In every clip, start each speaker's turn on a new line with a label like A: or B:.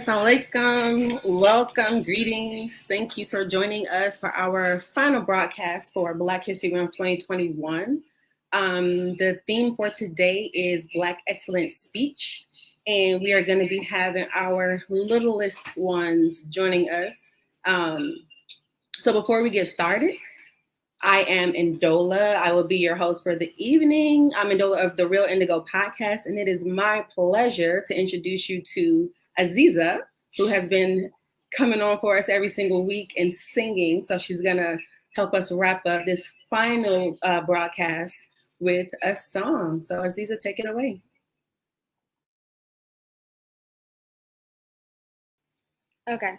A: Assalamu alaikum. Welcome, greetings. Thank you for joining us for our final broadcast for Black History Month 2021. The theme for today is Black Excellence Speech, and we are going to be having our littlest ones joining us. So before we get started, I am Ndola. I will be your host for the evening. I'm Ndola of the Real Indigo podcast, and it is my pleasure to introduce you to Aziza, who has been coming on for us every single week and singing. So she's going to help us wrap up this final broadcast with a song. So Aziza, take it away.
B: Okay.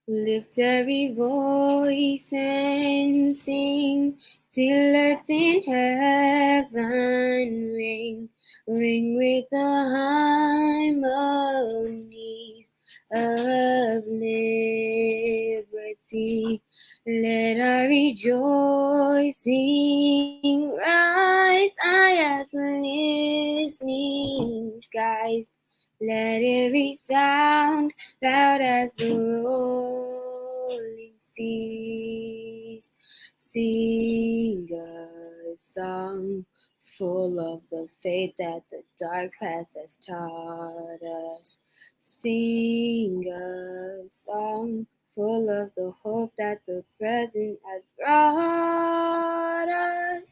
B: Lift every voice and sing till earth and heaven ring with the harmonies of liberty. Let our rejoicing rise high as listening skies. Let it resound loud as the rolling seas. Sing a song full of the faith that the dark past has taught us. Sing a song full of the hope that the present has brought us.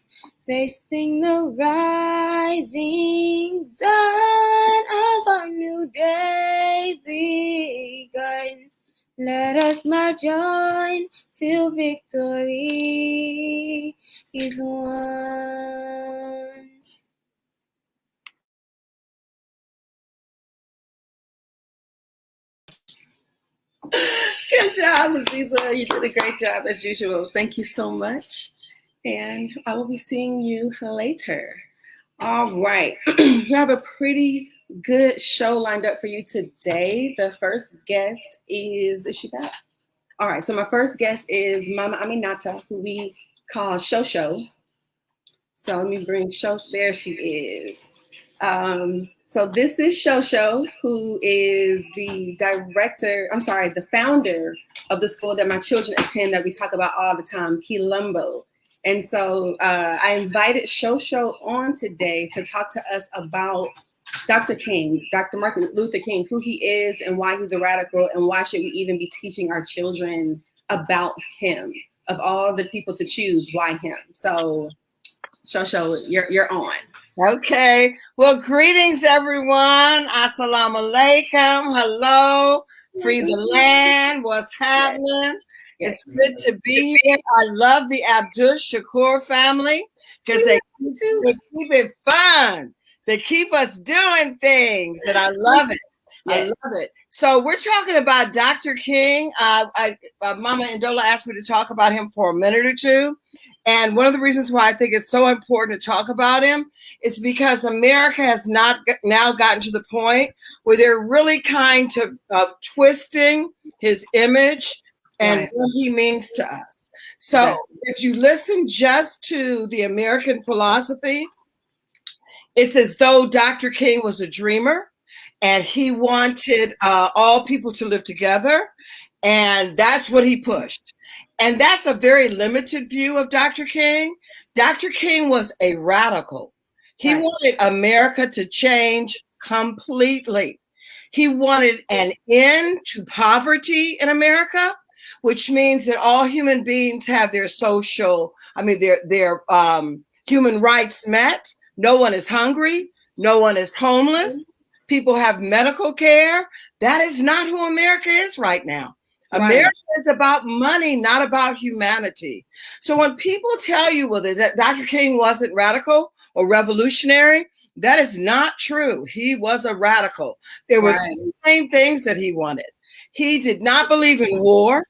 B: Facing the rising sun of our new day begun. Let us march on till victory is won.
A: Good job, Aziza. You did a great job as usual. Thank you so much. And I will be seeing you later. All right. We have a pretty good show lined up for you today. The first guest is she back? All right. So my first guest is Mama Aminata, who we call Shosho. So let me bring Shosho. There she is. So this is Shosho, who is the founder of the school that my children attend that we talk about all the time, Quilombo. And so I invited Shosho on today to talk to us about Dr. King, Dr. Martin Luther King, who he is and why he's a radical and why should we even be teaching our children about him. Of all the people to choose, why him? So Shosho, you're on.
C: Okay. Well, greetings, everyone. Assalamu alaikum. Hello. Free the land. What's happening? It's good to be here. I love the Abdul Shakur family because they keep it fun. They keep us doing things, and I love it. I love it. So we're talking about Dr. King. Mama Ndola asked me to talk about him for a minute or two. And one of the reasons why I think it's so important to talk about him is because America has now gotten to the point where they're really kind of twisting his image and what he means to us. So if you listen just to the American philosophy, it's as though Dr. King was a dreamer and he wanted all people to live together. And that's what he pushed. And that's a very limited view of Dr. King. Dr. King was a radical. He wanted America to change completely. He wanted an end to poverty in America, which means that all human beings have their their human rights met. No one is hungry. No one is homeless. People have medical care. That is not who America is right now. America is about money, not about humanity. So when people tell you, well, that Dr. King wasn't radical or revolutionary, that is not true. He was a radical. There were two main things that he wanted. He did not believe in war.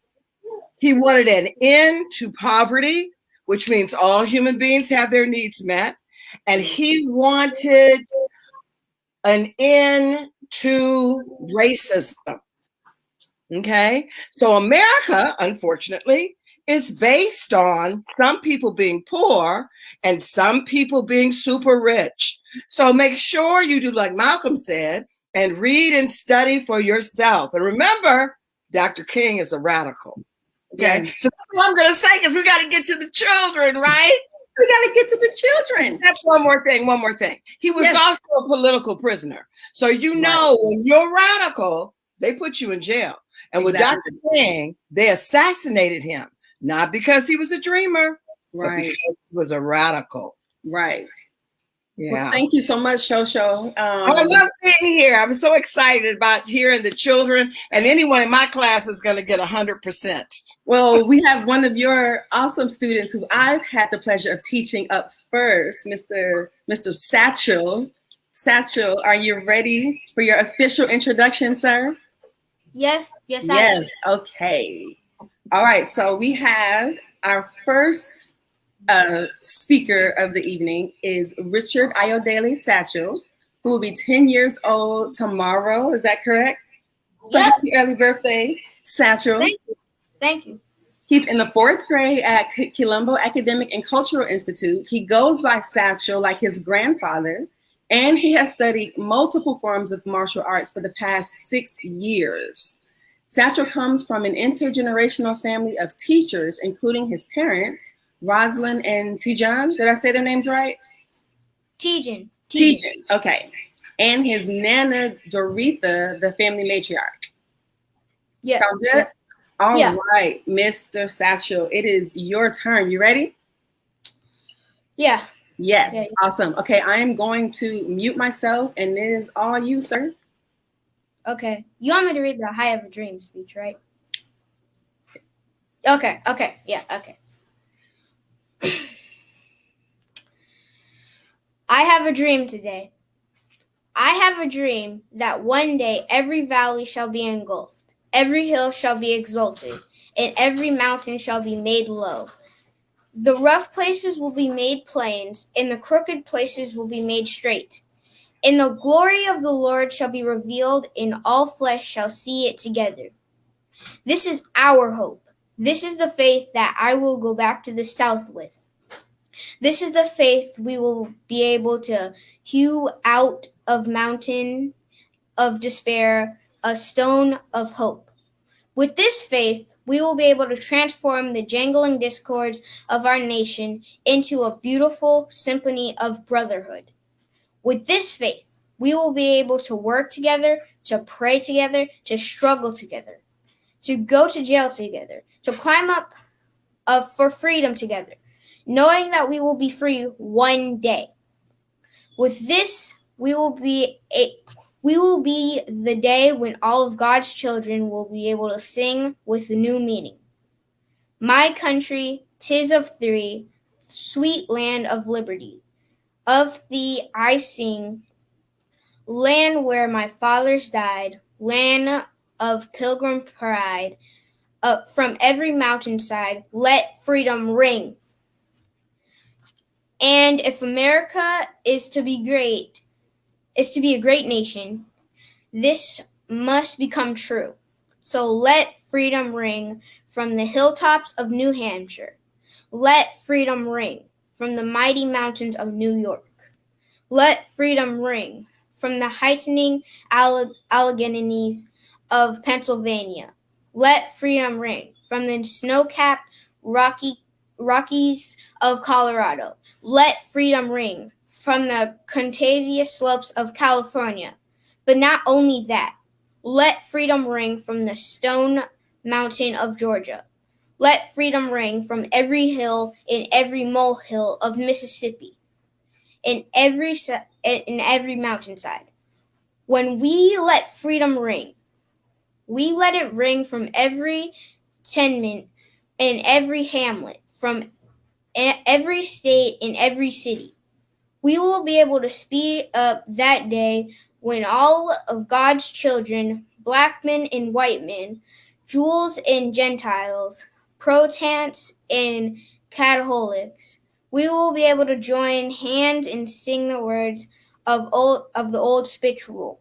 C: He wanted an end to poverty, which means all human beings have their needs met. And he wanted an end to racism. Okay, so America, unfortunately, is based on some people being poor and some people being super rich. So make sure you do like Malcolm said, and read and study for yourself. And remember, Dr. King is a radical. Okay,
A: Yes.
C: so that's what I'm going to say, because we got to get to the children, right?
A: We got to get to the children.
C: Except one more thing. He was also a political prisoner. So when you're radical, they put you in jail. And with Dr. King, they assassinated him, not because he was a dreamer, but because he was a radical.
A: Right.
C: Yeah.
A: Well, thank you so much, Shosho.
C: I love being here. I'm so excited about hearing the children, and anyone in my class is going to get 100%.
A: Well, we have one of your awesome students who I've had the pleasure of teaching up first, Mr. Satchel. Satchel, are you ready for your official introduction, sir?
B: Yes, I am.
A: Okay. All right, so we have our first speaker of the evening is Richard Ayodele Satchel, who will be 10 years old tomorrow. Is that correct? So happy early birthday, Satchel.
B: Thank you.
A: He's in the 4th grade at Quilombo Academic and Cultural Institute. He goes by Satchel like his grandfather, and he has studied multiple forms of martial arts for the past 6 years. Satchel comes from an intergenerational family of teachers, including his parents, Rosalind and Tijan. Did I say their names right?
B: Tijan.
A: Okay. And his Nana Doretha, the family matriarch.
B: Yeah.
A: Sound good? All right, Mr. Satchel, it is your turn. You ready?
B: Yeah.
A: Yes. Yeah. Awesome. Okay, I am going to mute myself, and it is all you, sir.
B: Okay. You want me to read the I Have a Dream speech, right? Okay. Yeah, okay. I have a dream today. I have a dream that one day every valley shall be engulfed, every hill shall be exalted, and every mountain shall be made low. The rough places will be made plains, and the crooked places will be made straight. And the glory of the Lord shall be revealed, and all flesh shall see it together. This is our hope. This is the faith that I will go back to the south with. This is the faith we will be able to hew out of mountain of despair a stone of hope. With this faith, we will be able to transform the jangling discords of our nation into a beautiful symphony of brotherhood. With this faith, we will be able to work together, to pray together, to struggle together, to go to jail together, to climb up for freedom together, knowing that we will be free one day. With this, we will be the day when all of God's children will be able to sing with new meaning. My country, 'tis of thee, sweet land of liberty. Of thee I sing, land where my fathers died, land of pilgrim pride. From every mountainside, let freedom ring. And if America is to be a great nation, this must become true. So let freedom ring from the hilltops of New Hampshire. Let freedom ring from the mighty mountains of New York. Let freedom ring from the heightening Alleghenies of Pennsylvania. Let freedom ring from the snow-capped Rockies of Colorado. Let freedom ring from the contagious slopes of California. But not only that, let freedom ring from the Stone Mountain of Georgia. Let freedom ring from every hill and every molehill of Mississippi, in every mountainside. When we let freedom ring, we let it ring from every tenement and every hamlet, from every state and every city. We will be able to speed up that day when all of God's children, black men and white men, Jews and Gentiles, Protestants and Catholics, we will be able to join hands and sing the words of the old spiritual.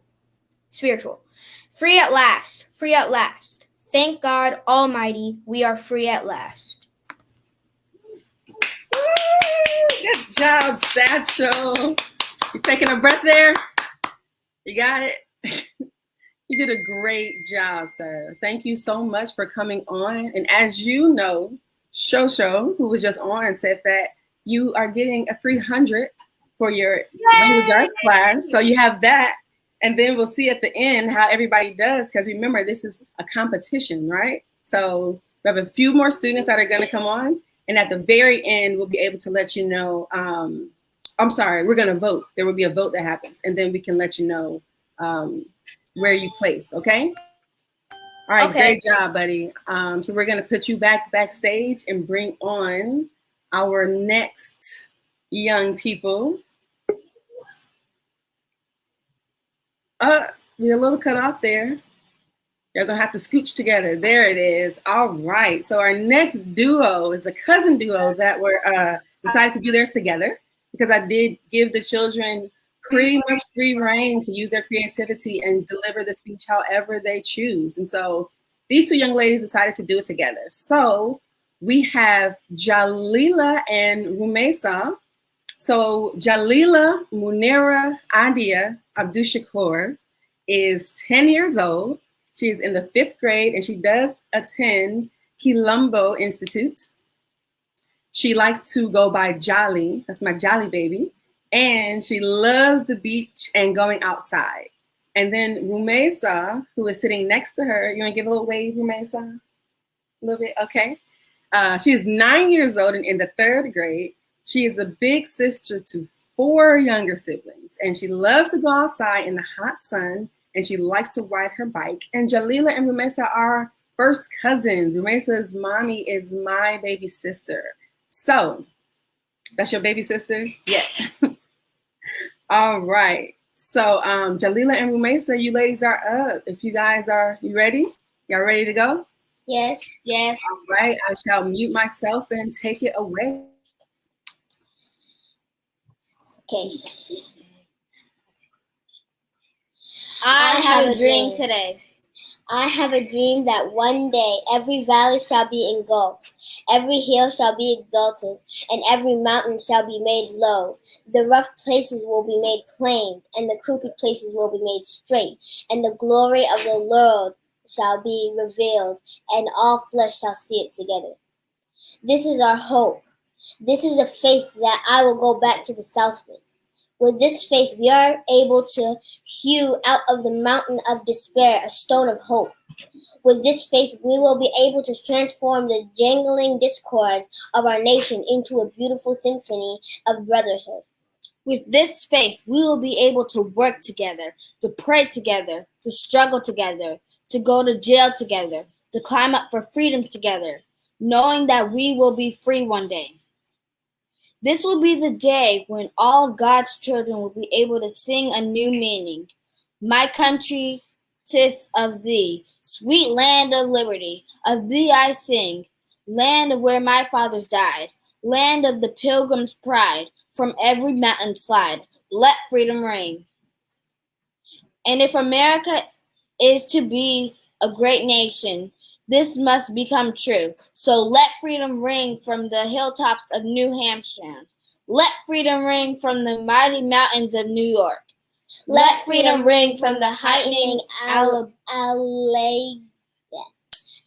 B: Free at last, free at last. Thank God Almighty, we are free at last.
A: Good job, Satchel. You taking a breath there? You got it? You did a great job, sir. Thank you so much for coming on. And as you know, Shosho, who was just on, said that you are getting a free 100 for your language arts class. So you have that. And then we'll see at the end how everybody does. Because remember, this is a competition, right? So we have a few more students that are going to come on. And at the very end, we'll be able to let you know. I'm sorry, we're going to vote. There will be a vote that happens. And then we can let you know where you place, okay? All right, okay. Great job, buddy. So we're gonna put you backstage and bring on our next young people. We're a little cut off there. You're gonna have to scooch together. There it is. All right. So our next duo is a cousin duo that were decided to do theirs together because I did give the children pretty much free reign to use their creativity and deliver the speech however they choose. And so these two young ladies decided to do it together. So we have Jalila and Rumesa. So Jalila Munera Adia Abdushakur is 10 years old. She is in the 5th grade and she does attend Quilombo Institute. She likes to go by Jolly. That's my Jolly baby. And she loves the beach and going outside. And then Rumesa, who is sitting next to her, you want to give a little wave, Rumesa? A little bit, okay. She is 9 years old and in the 3rd grade. She is a big sister to 4 younger siblings. And she loves to go outside in the hot sun and she likes to ride her bike. And Jalila and Rumesa are first cousins. Rumesa's mommy is my baby sister. So, that's your baby sister? Yeah. All right. So Jalila and Rumesa, you ladies are up. If you guys you ready? Y'all ready to go?
B: Yes. Yes.
A: All right. I shall mute myself and take it away.
B: Okay. I have a dream today. I have a dream that one day every valley shall be engulfed, every hill shall be exalted, and every mountain shall be made low. The rough places will be made plain, and the crooked places will be made straight, and the glory of the Lord shall be revealed, and all flesh shall see it together. This is our hope. This is the faith that I will go back to the south with. With this faith, we are able to hew out of the mountain of despair a stone of hope. With this faith, we will be able to transform the jangling discords of our nation into a beautiful symphony of brotherhood.
D: With this faith, we will be able to work together, to pray together, to struggle together, to go to jail together, to climb up for freedom together, knowing that we will be free one day. This will be the day when all God's children will be able to sing a new meaning. My country, 'tis of thee, sweet land of liberty, of thee I sing, land of where my fathers died, land of the pilgrim's pride, from every mountain slide, let freedom ring. And if America is to be a great nation, this must become true. So let freedom ring from the hilltops of New Hampshire. Let freedom ring from the mighty mountains of New York.
B: Let freedom ring from the heightening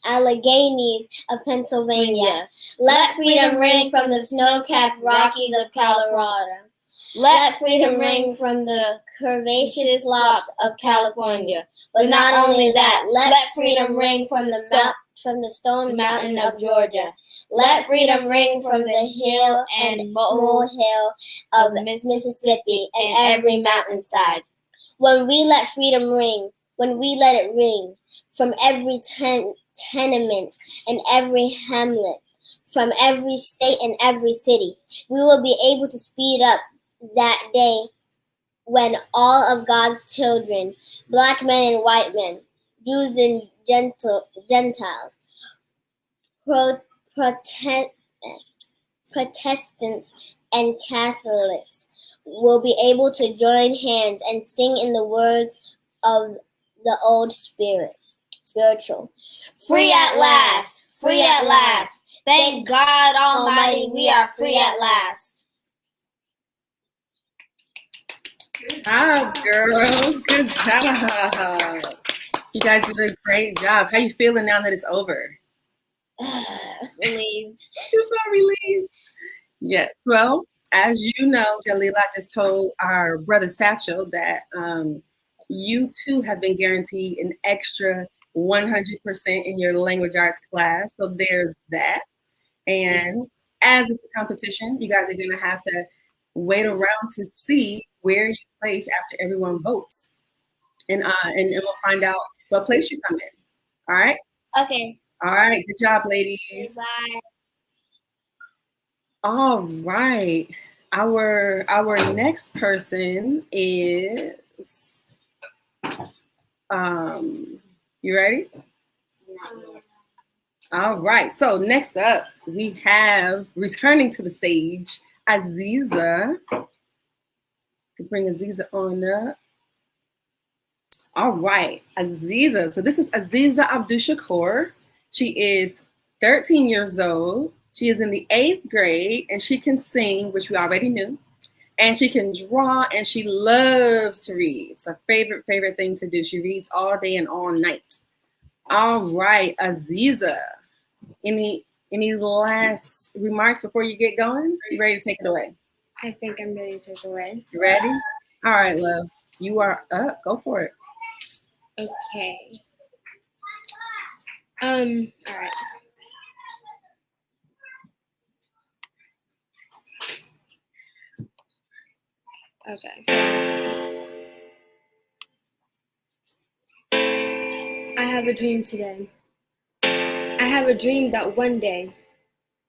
B: Alleghenies of Pennsylvania. Let freedom ring from the snow-capped Rockies of Colorado. Let freedom ring from the curvaceous slopes of California. But not only that, let freedom ring from the stone mountain of Georgia. Let freedom ring from the hill and molehill of Mississippi and every mountainside. When we let freedom ring, when we let it ring from every tenement and every hamlet, from every state and every city, we will be able to speed up that day when all of God's children, black men and white men, Jews and Gentiles, Protestants and Catholics will be able to join hands and sing in the words of the old spiritual.
D: Free at last, free at last. Thank God Almighty, we are free at last.
A: Good job, girls. Good job. You guys did a great job. How you feeling now that it's over?
D: Relieved.
A: You feel relieved? Yes. Well, as you know, Jalila, I just told our brother Satchel that you too have been guaranteed an extra 100% in your language arts class. So there's that. And as it's a competition, you guys are going to have to wait around to see where you place after everyone votes. And we'll find out what place you come in. All right?
D: Okay.
A: All right. Good job, ladies.
D: Bye.
A: All right. Our next person is you ready? All right. So next up we have returning to the stage Aziza. Could bring Aziza on up. All right, Aziza. So this is Aziza Abdushakur. She is 13 years old. She is in the 8th grade and she can sing, which we already knew. And she can draw and she loves to read. It's her favorite thing to do. She reads all day and all night. All right, Aziza. Any last remarks before you get going? Are you ready to take it away?
B: I think I'm ready to take it away.
A: You ready? All right, love. You are up. Go for it.
B: Okay. All right. Okay. I have a dream today. I have a dream that one day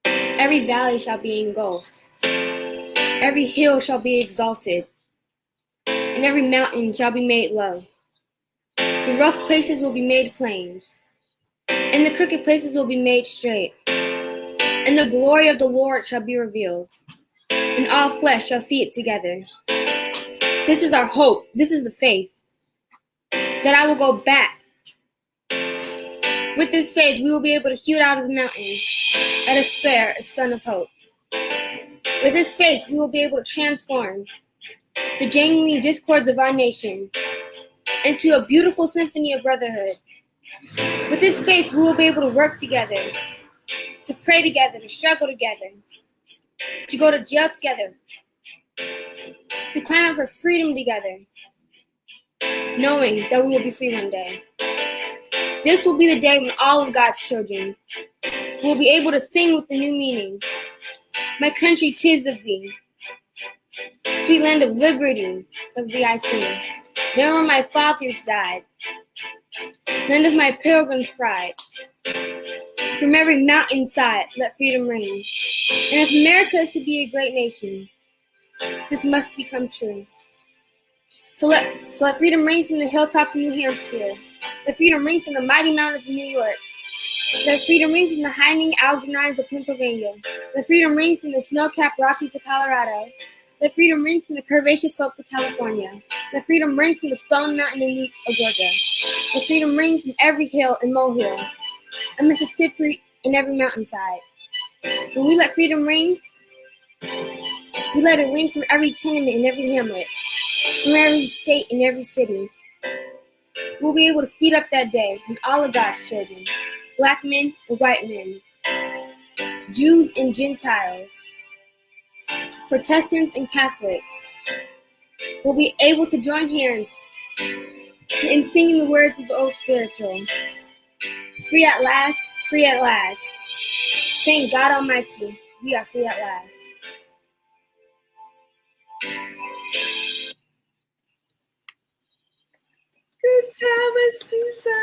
B: every valley shall be engulfed, every hill shall be exalted, and every mountain shall be made low. The rough places will be made plains, and the crooked places will be made straight. And the glory of the Lord shall be revealed, and all flesh shall see it together. This is our hope, this is the faith, that I will go back. With this faith, we will be able to hew out of the mountain and despair a son of hope. With this faith, we will be able to transform the jangling discords of our nation into a beautiful symphony of brotherhood. With this faith, we will be able to work together, to pray together, to struggle together, to go to jail together, to climb out for freedom together, knowing that we will be free one day. This will be the day when all of God's children will be able to sing with the new meaning. My country, 'tis of thee. Sweet land of liberty, of thee I sing. There where my fathers died, land of my pilgrim's pride. From every mountainside, let freedom reign. And if America is to be a great nation, this must become true. So let freedom reign from the hilltops of New Hampshire. Let freedom ring from the mighty mountains of New York. Let freedom ring from the hanging Algerines of Pennsylvania. Let freedom ring from the snow-capped Rockies of Colorado. Let freedom ring from the curvaceous slopes of California. Let freedom ring from the Stone Mountain of Georgia. Let freedom ring from every hill and molehill, and Mississippi in every mountainside. When we let freedom ring, we let it ring from every tenement and every hamlet, from every state and every city. We'll be able to speed up that day when all of God's children, black men and white men, Jews and Gentiles, Protestants and Catholics, will be able to join hands in singing the words of the old spiritual. Free at last, free at last. Thank God Almighty, we are free at last.
A: Good job, Aziza.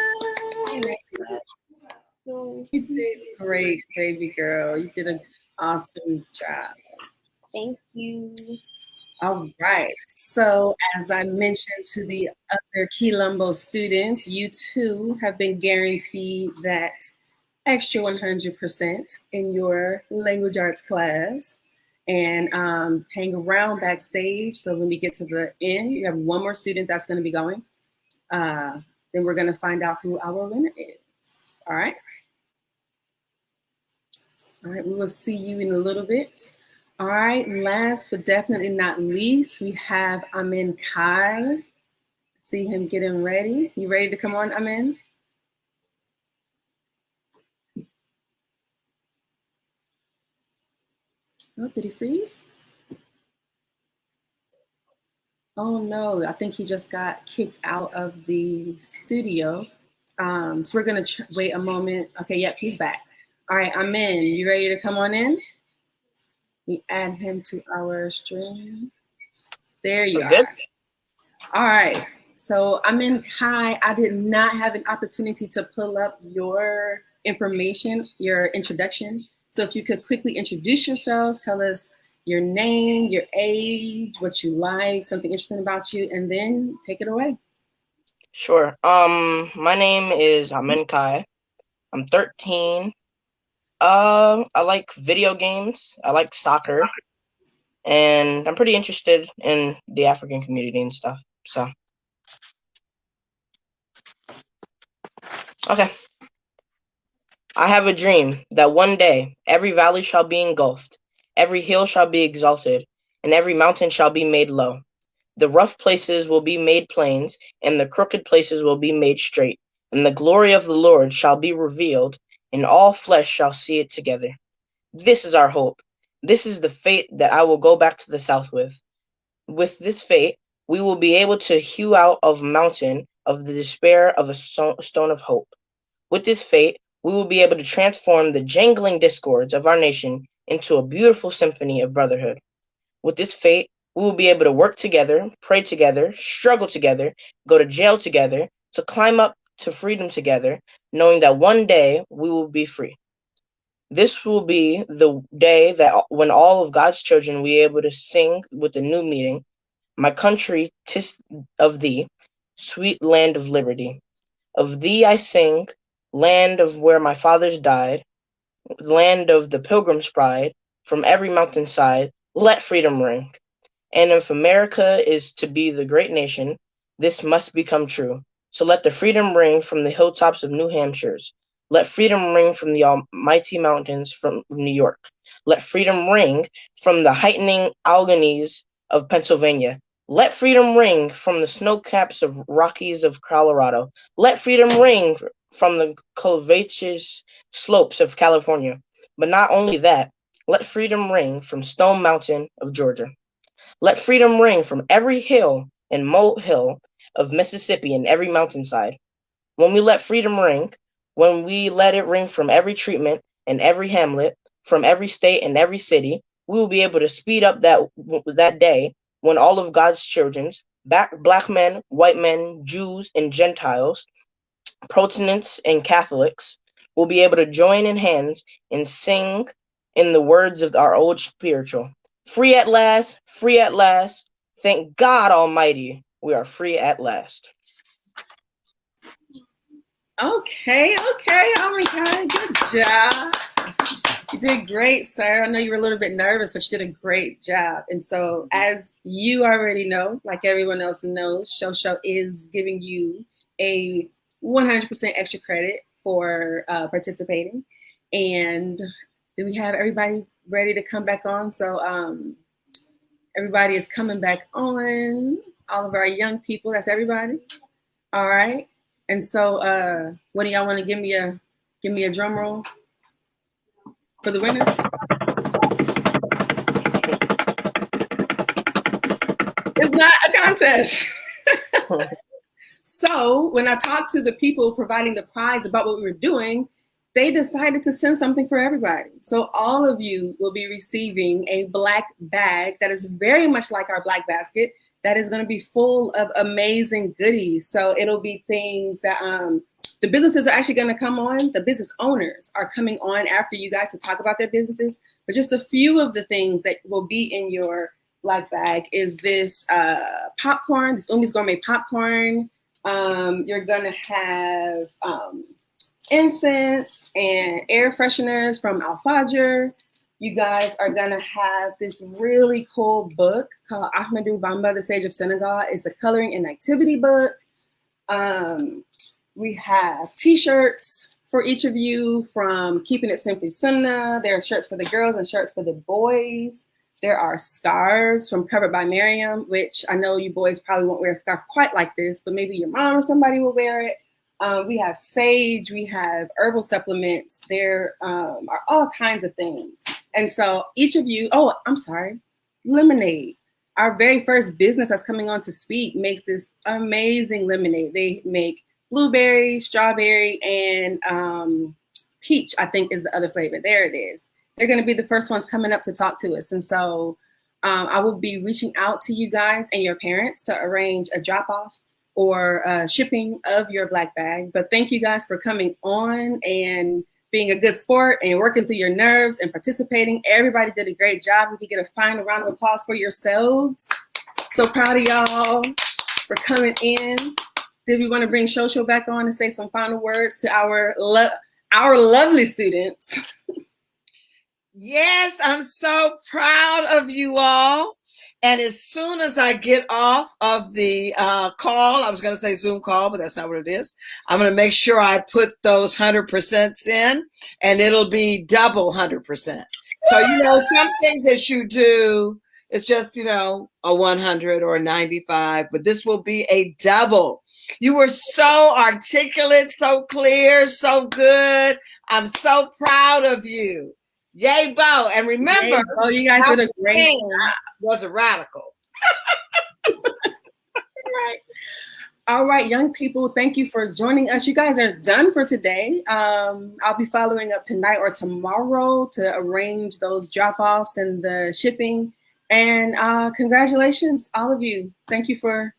A: You did great, baby girl. You did an awesome job.
B: Thank you.
A: All right. So as I mentioned to the other Quilombo students, you too have been guaranteed that extra 100% in your language arts class. And hang around backstage. So when we get to the end, you have one more student that's going to be going. Then we're going to find out who our winner is. All right. All right. We will see you in a little bit. All right, last but definitely not least, we have Amin Kai. See him getting ready. You ready to come on, Amin? Oh, did he freeze? Oh no, I think he just got kicked out of the studio. So we're gonna wait a moment. Okay, yep, he's back. All right, Amin, you ready to come on in? We add him to our stream. There you
E: Good.
A: are. All right. So Amin Kai, I did not have an opportunity to pull up your information, your introduction. So if you could quickly introduce yourself, tell us your name, your age, what you like, something interesting about you, and then take it away.
E: Sure. My name is Amin Kai. I'm 13. I like video games. I like soccer, and I'm pretty interested in the African community and stuff. So, okay. I have a dream that one day every valley shall be engulfed, every hill shall be exalted, and every mountain shall be made low. The rough places will be made plains, and the crooked places will be made straight, and the glory of the Lord shall be revealed, and all flesh shall see it together. This is our hope. This is the fate that I will go back to the south with. With this fate, we will be able to hew out of mountain of the despair of a stone of hope. With this fate, we will be able to transform the jangling discords of our nation into a beautiful symphony of brotherhood. With this fate, we will be able to work together, pray together, struggle together, go to jail together, to climb up to freedom together, knowing that one day we will be free. This will be the day that when all of God's children will be able to sing with the new meaning, my country, 'tis of thee, sweet land of liberty. Of thee I sing, land of where my fathers died, land of the pilgrim's pride, from every mountainside, let freedom ring. And if America is to be the great nation, this must become true. So let the freedom ring from the hilltops of New Hampshire's. Let freedom ring from the almighty mountains from New York. Let freedom ring from the heightening Alleghenies of Pennsylvania. Let freedom ring from the snow-caps of Rockies of Colorado. Let freedom ring from the curvaceous slopes of California. But not only that, let freedom ring from Stone Mountain of Georgia. Let freedom ring from every hill and molehill of Mississippi and every mountainside. When we let freedom ring, when we let it ring from every treatment and every hamlet, from every state and every city, we will be able to speed up that day when all of God's children, black men, white men, Jews, and Gentiles, Protestants and Catholics, will be able to join in hands and sing in the words of our old spiritual. Free at last, free at last. Thank God Almighty, we are free at last.
A: Okay. Oh my God, good job. You did great, sir. I know you were a little bit nervous, but you did a great job. And so, as you already know, like everyone else knows, Show is giving you a 100% extra credit for participating. And do we have everybody ready to come back on? So everybody is coming back on. All of our young people, that's everybody. All right. And so what do y'all want to give me a drum roll for the winner? It's not a contest. So when I talked to the people providing the prize about what we were doing, they decided to send something for everybody. So all of you will be receiving a black bag that is very much like our black basket that is going to be full of amazing goodies. So it'll be things that the businesses are actually going to come on. The business owners are coming on after you guys to talk about their businesses. But just a few of the things that will be in your black bag is this popcorn, this Umi's Gourmet popcorn. You're going to have incense and air fresheners from Alfajr. You guys are going to have this really cool book called Ahmadou Bamba, the Sage of Senegal. It's a coloring and activity book. We have t-shirts for each of you from Keeping It Simply Sunnah. There are shirts for the girls and shirts for the boys. There are scarves from Covered by Miriam, which I know you boys probably won't wear a scarf quite like this, but maybe your mom or somebody will wear it. We have sage, we have herbal supplements. There are all kinds of things. And so each of you, lemonade. Our very first business that's coming on to speak makes this amazing lemonade. They make blueberry, strawberry, and peach, I think is the other flavor. There it is. They're going to be the first ones coming up to talk to us. And so I will be reaching out to you guys and your parents to arrange a drop-off or shipping of your black bag. But thank you guys for coming on and being a good sport and working through your nerves and participating. Everybody did a great job. We can get a final round of applause for yourselves. So proud of y'all for coming in. Did we want to bring Shosho back on and say some final words to our lovely students?
C: Yes, I'm so proud of you all. And as soon as I get off of the call, I was going to say Zoom call, but that's not what it is. I'm going to make sure I put those 100% in, and it'll be double 100%. So, some things that you do, it's just, a 100 or a 95, but this will be a double. You were so articulate, so clear, so good. I'm so proud of you. Yay, Bo. And remember,
A: you guys did a great
C: job. Was a radical.
A: Right. All right, young people, thank you for joining us. You guys are done for today. I'll be following up tonight or tomorrow to arrange those drop-offs and the shipping. And congratulations, all of you. Thank you for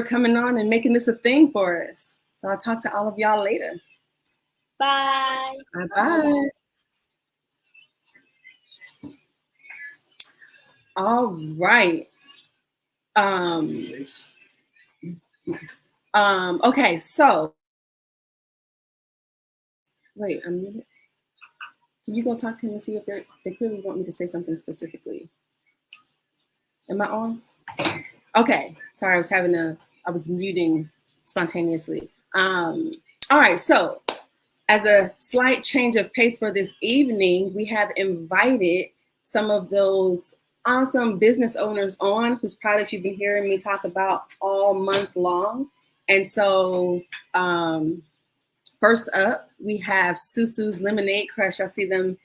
A: coming on and making this a thing for us. So I'll talk to all of y'all later.
D: Bye.
A: Bye-bye. All right. Okay, so wait, I'm muted. Can you go talk to him and see if they clearly want me to say something specifically? Am I on? Okay, sorry, I was muting spontaneously. All right, so as a slight change of pace for this evening, we have invited some of those awesome business owners on whose products you've been hearing me talk about all month long. And so first up, we have Susu's Lemonade Crush. I see them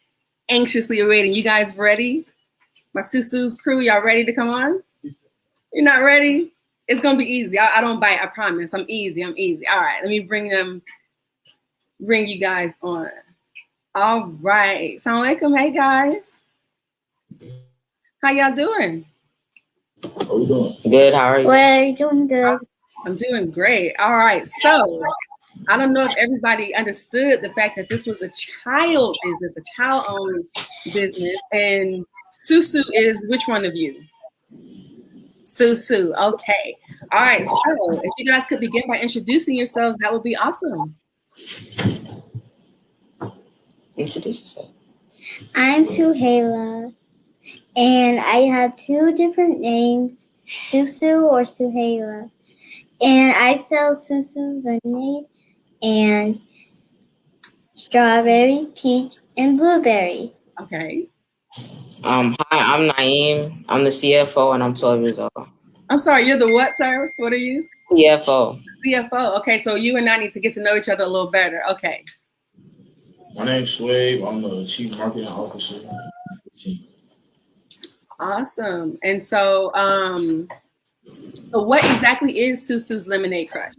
A: anxiously awaiting. You guys ready? My Susu's crew, y'all ready to come on? You're not ready? It's going to be easy. I don't bite, I promise. I'm easy. All right, let me bring you guys on. All right. Assalamu alaikum. Hey, guys. How y'all doing?
F: How you doing?
E: Good. How are you?
B: We're doing good.
A: I'm doing great. All right. So I don't know if everybody understood the fact that this was a child business, a child-owned business. And Susu is which one of you? Susu. Okay. All right. So if you guys could begin by introducing yourselves, that would be awesome.
E: Introduce yourself.
B: I'm Suhaila, and I have two different names, Susu or Suhaila. And I sell Susu's lemonade and strawberry, peach, and blueberry.
A: Okay.
E: Hi, I'm Naeem. I'm the CFO, and I'm 12 years old.
A: I'm sorry, you're the what, sir? What are you?
E: CFO.
A: CFO. Okay, so you and I need to get to know each other a little better. Okay.
F: My name's Schwab. I'm the Chief Marketing Officer of the team.
A: Awesome. And so, so what exactly is Susu's Lemonade Crush?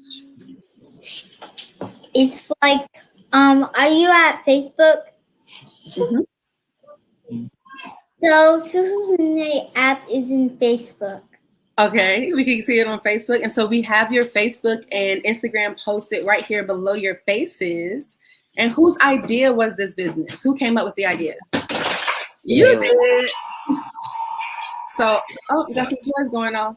B: It's like, are you at Facebook?
A: Mm-hmm.
B: So Susu's lemonade app is in Facebook.
A: Okay, we can see it on Facebook. And so we have your Facebook and Instagram posted right here below your faces. And whose idea was this business? Who came up with the idea? You did. So, got some toys going off.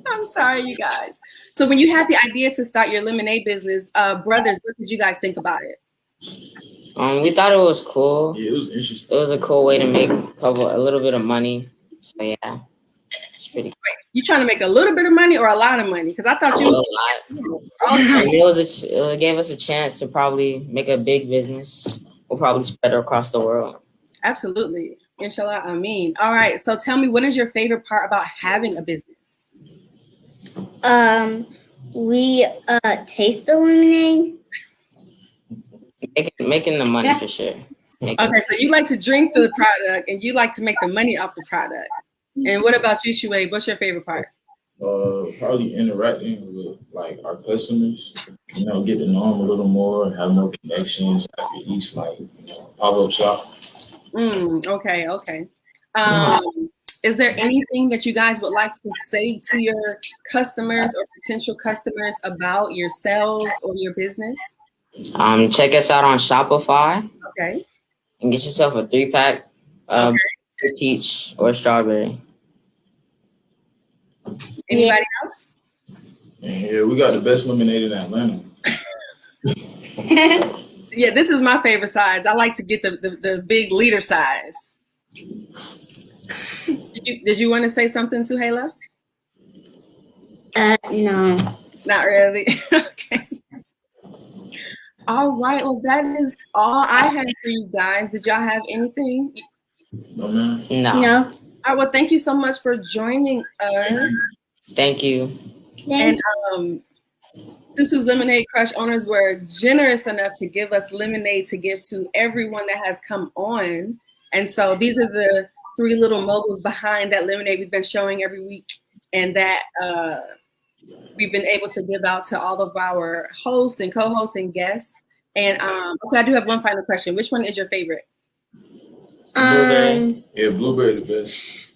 A: I'm sorry, you guys. So when you had the idea to start your lemonade business, brothers, what did you guys think about it?
E: We thought it was cool.
F: Yeah, it was interesting.
E: It was a cool way to make a little bit of money. So yeah, it's pretty cool.
A: Wait, you trying to make a little bit of money or a lot of money? Because I thought you
E: a lot. And it gave us a chance to probably make a big business. We'll probably spread it across the world.
A: Absolutely. Inshallah, Ameen. All right. So tell me, what is your favorite part about having a business?
G: We taste the lemonade.
H: Making the money for sure.
A: Okay, so you like to drink the product and you like to make the money off the product. And what about you, Shuaib? What's your favorite part?
F: Probably interacting with like our customers, get to know them a little more, have more connections after each pop-up shop.
A: Okay. Is there anything that you guys would like to say to your customers or potential customers about yourselves or your business?
H: Check us out on Shopify.
A: Okay.
H: And get yourself a 3-pack of peach or strawberry.
A: Anybody else?
F: And here we got the best lemonade in Atlanta.
A: Yeah, this is my favorite size. I like to get the big liter size. Did you want to say something, Suhaila?
G: No.
A: Not really. Okay. All right. Well, that is all I had for you guys. Did y'all have anything?
F: No, man.
H: No.
A: All right. Well, thank you so much for joining us.
H: Thank you.
A: And Susu's Lemonade Crush owners were generous enough to give us lemonade to give to everyone that has come on. And so these are the 3 little moguls behind that lemonade we've been showing every week, and that we've been able to give out to all of our hosts and co-hosts and guests. And okay, I do have one final question. Which one is your favorite?
H: Blueberry.
F: Yeah, blueberry the best.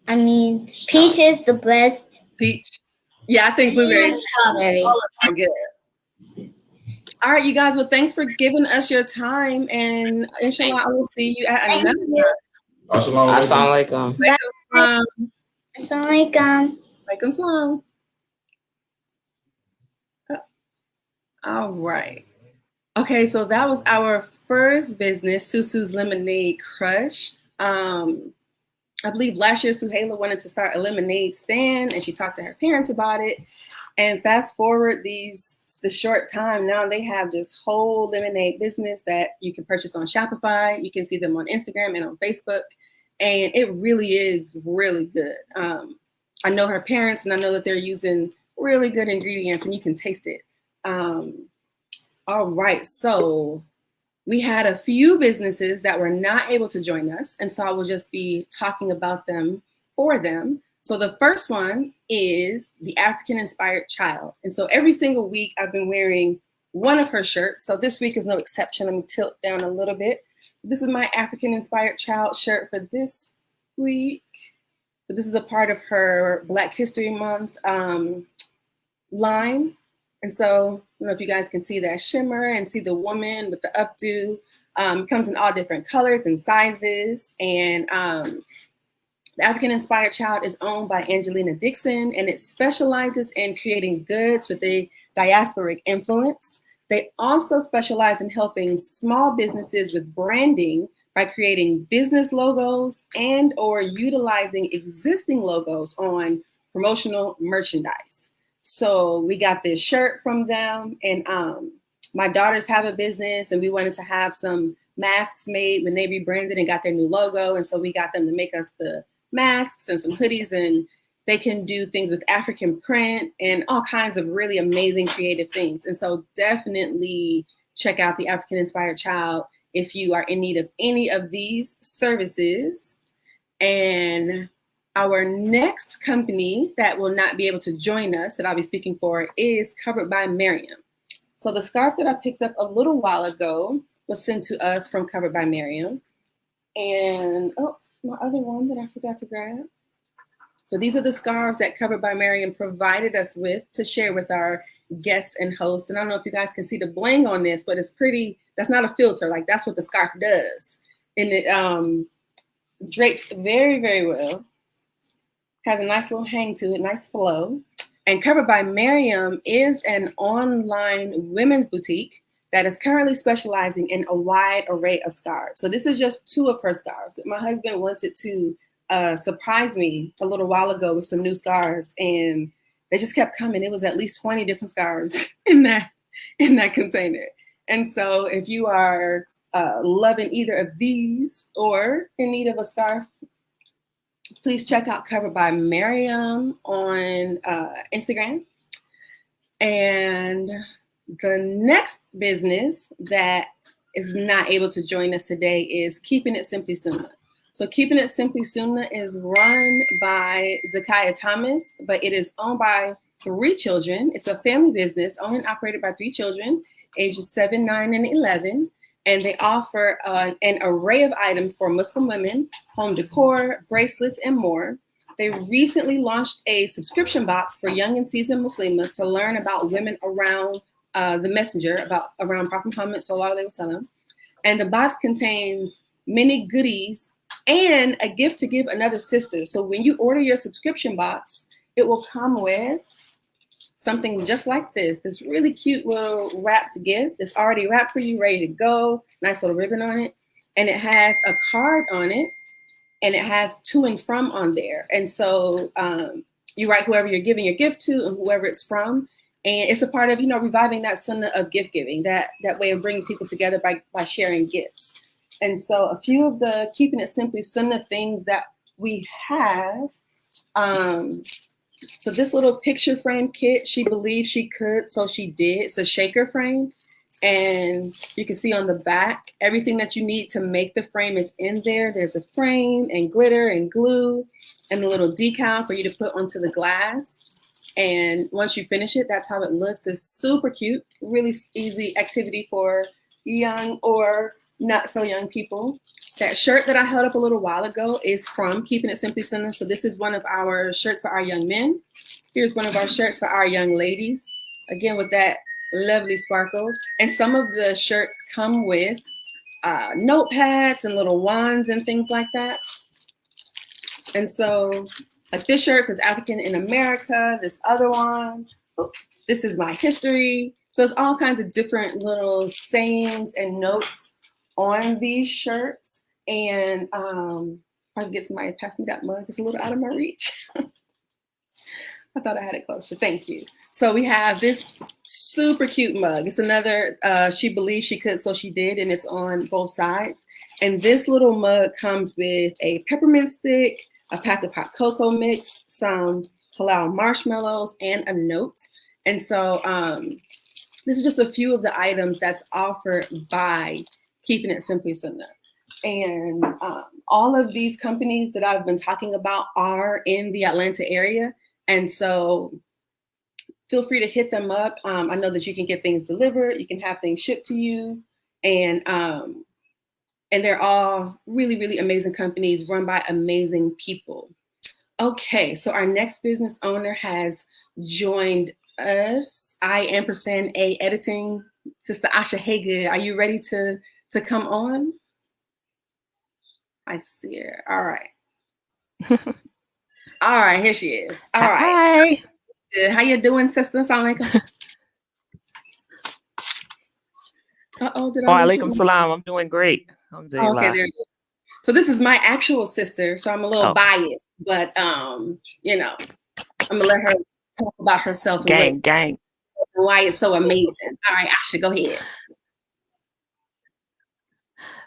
G: I mean, peach is the best.
A: Peach. Yeah, I think blueberry.
G: And strawberry.
A: All of them are good. All right, you guys. Well, thanks for giving us your time, and inshallah, I will see you at another time.
H: Assalamu alaikum.
G: Assalamualaikum.
A: Alaikum salam. All right. Okay, so that was our first business, Susu's Lemonade Crush. I believe last year Suhaila wanted to start a lemonade stand, and she talked to her parents about it. And fast forward the short time, now they have this whole lemonade business that you can purchase on Shopify. You can see them on Instagram and on Facebook, and it really is really good. I know her parents, and I know that they're using really good ingredients, and you can taste it. All right, so we had a few businesses that were not able to join us, and so I will just be talking about them for them. So the first one is the African Inspired Child. And so every single week I've been wearing one of her shirts. So this week is no exception. Let me tilt down a little bit. This is my African Inspired Child shirt for this week. So this is a part of her Black History Month line. And so I don't know if you guys can see that shimmer and see the woman with the updo. It comes in all different colors and sizes. And the African Inspired Child is owned by Angelina Dixon, and it specializes in creating goods with a diasporic influence. They also specialize in helping small businesses with branding by creating business logos and or utilizing existing logos on promotional merchandise. So we got this shirt from them, and my daughters have a business, and we wanted to have some masks made when they rebranded and got their new logo. And so we got them to make us the masks and some hoodies, and they can do things with African print and all kinds of really amazing creative things. And so definitely check out the African Inspired Child if you are in need of any of these services. And our next company that will not be able to join us, that I'll be speaking for, is Covered by Miriam. So the scarf that I picked up a little while ago was sent to us from Covered by Miriam. And my other one that I forgot to grab. So these are the scarves that Covered by Miriam provided us with to share with our guests and hosts. And I don't know if you guys can see the bling on this, but it's pretty, that's not a filter. Like, that's what the scarf does. And it drapes very, very well. Has a nice little hang to it, nice flow. And Covered by Miriam is an online women's boutique that is currently specializing in a wide array of scarves. So this is just 2 of her scarves. My husband wanted to surprise me a little while ago with some new scarves, and they just kept coming. It was at least 20 different scarves in that container. And so if you are loving either of these or in need of a scarf, please check out Covered by Miriam on Instagram. And the next business that is not able to join us today is Keeping It Simply Sunnah. So Keeping It Simply Sunnah is run by Zakiah Thomas, but it is owned by 3 children. It's a family business owned and operated by 3 children, ages 7, 9, and 11. And they offer an array of items for Muslim women, home decor, bracelets, and more. They recently launched a subscription box for young and seasoned Muslims to learn about women around the messenger, around Prophet Muhammad sallallahu alaihi wasallam. And the box contains many goodies and a gift to give another sister. So when you order your subscription box, it will come with something just like this really cute little wrapped gift. It's already wrapped for you, ready to go. Nice little ribbon on it. And it has a card on it, and it has to and from on there. And so you write whoever you're giving your gift to and whoever it's from. And it's a part of, reviving that sunnah of gift giving, that way of bringing people together by sharing gifts. And so a few of the Keeping It Simply Sunnah things that we have. So this little picture frame kit, she believed she could, so she did. It's a shaker frame. And you can see on the back, everything that you need to make the frame is in there. There's a frame and glitter and glue and a little decal for you to put onto the glass. And once you finish it, that's how it looks. It's super cute, really easy activity for young or not so young people. That shirt that I held up a little while ago is from Keeping It Simply Sunnah. So this is one of our shirts for our young men. Here's one of our shirts for our young ladies. Again, with that lovely sparkle. And some of the shirts come with notepads and little wands and things like that. And so like this shirt says African in America. This other one, this is my history. So it's all kinds of different little sayings and notes on these shirts. And I can get somebody to pass me that mug. It's a little out of my reach. I thought I had it closer. Thank you. So we have this super cute mug. It's another, she believed she could, so she did, and it's on both sides. And this little mug comes with a peppermint stick, a pack of hot cocoa mix, some halal marshmallows, and a note. And so this is just a few of the items that's offered by Keeping It Simply Sunnah. And all of these companies that I've been talking about are in the Atlanta area. And so feel free to hit them up. I know that you can get things delivered. You can have things shipped to you. And they're all really, really amazing companies run by amazing people. Okay, so our next business owner has joined us. I ampersand A editing. Sister Asha Hager, are you ready to come on? I see her. All right. All right, here she is. All right. Hi. How you doing, sister? Assalamu alaikum.
I: Alaikum salam. I'm doing great.
A: Okay, there you go. So this is my actual sister, so I'm a little biased, but I'm gonna let her talk about herself.
I: Gang.
A: Why it's so amazing. All right, Asha, go ahead.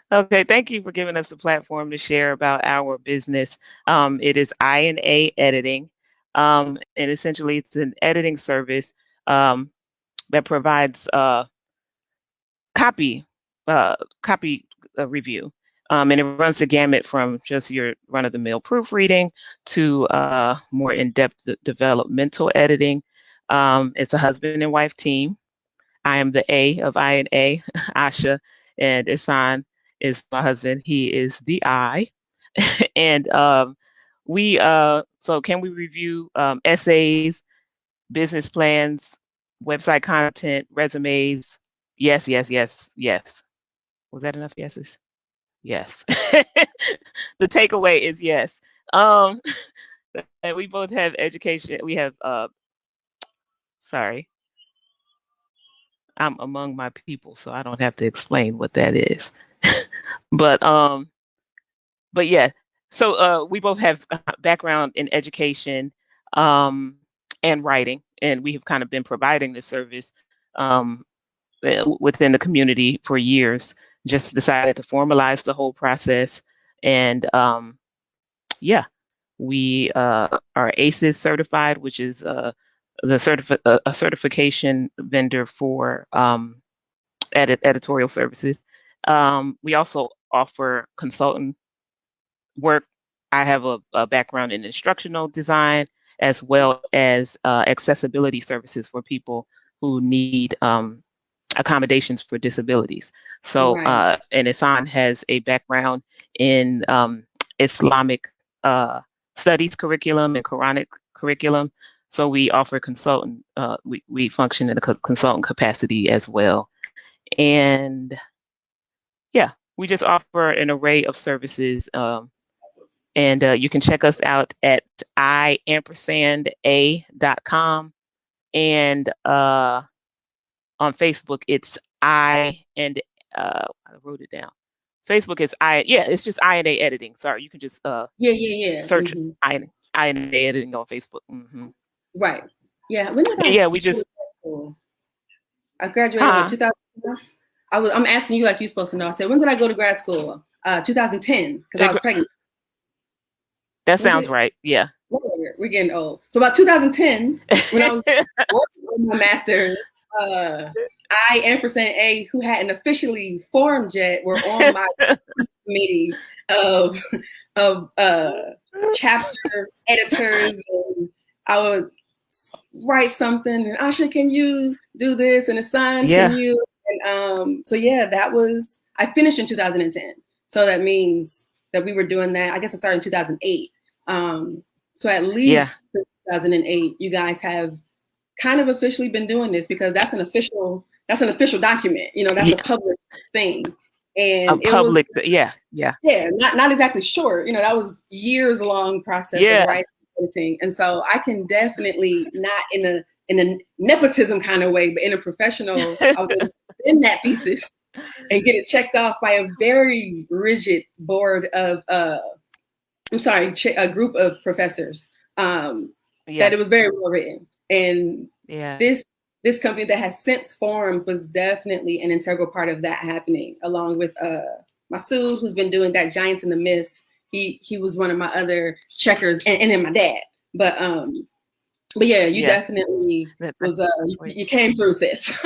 I: Okay, thank you for giving us the platform to share about our business. It is I&A Editing, and essentially it's an editing service that provides copy review, and it runs the gamut from just your run-of-the-mill proofreading to more in-depth developmental editing. It's a husband and wife team. I am the A of I&A, Asha, and Isan is my husband. He is the I. And so can we review essays, business plans, website content, resumes? Yes. Was that enough yeses? Yes. The takeaway is yes. And we both have education. We have sorry. I'm among my people, so I don't have to explain what that is. But yeah, so we both have background in education and writing, and we have kind of been providing this service within the community for years just decided to formalize the whole process. And we are ACES certified, which is a certification vendor for editorial services. We also offer consultant work. I have a background in instructional design as well as accessibility services for people who need accommodations for disabilities. So,
A: Right.
I: and Isan has a background in Islamic studies curriculum and Quranic curriculum. So we offer consultant, we function in a consultant capacity as well. And yeah, we just offer an array of services. And you can check us out at I&A.com. And on Facebook, it's I wrote it down. Facebook is it's just I&A editing. Sorry, you can just
A: Yeah.
I: search I&A editing on Facebook.
A: Right. Yeah. When did
I: Yeah, we just
A: I graduated in 2000. I'm asking you like you're supposed to know. I said, when did I go to grad school? 2010, because I was pregnant.
I: That sounds right. Yeah.
A: We're getting old. So about 2010, when I was working on my master's, I&A, who hadn't officially formed yet, were on my committee of chapter editors, and I would write something, and Asha, can you do this? And Assan, can you? And that was, I finished in 2010. So that means that we were doing that. I guess I started in 2008. So at least 2008, you guys have kind of officially been doing this, because that's an official document. That's a public thing. And it was not exactly short. That was years long process of writing and editing. And so I can definitely, not in a nepotism kind of way, but in a professional, I was able to spin that thesis and get it checked off by a very rigid board of a group of professors, that it was very well written. And this company that has since formed was definitely an integral part of that happening, along with Masood, who's been doing that Giants in the Mist. He was one of my other checkers, and then my dad. But you definitely was you came through, sis.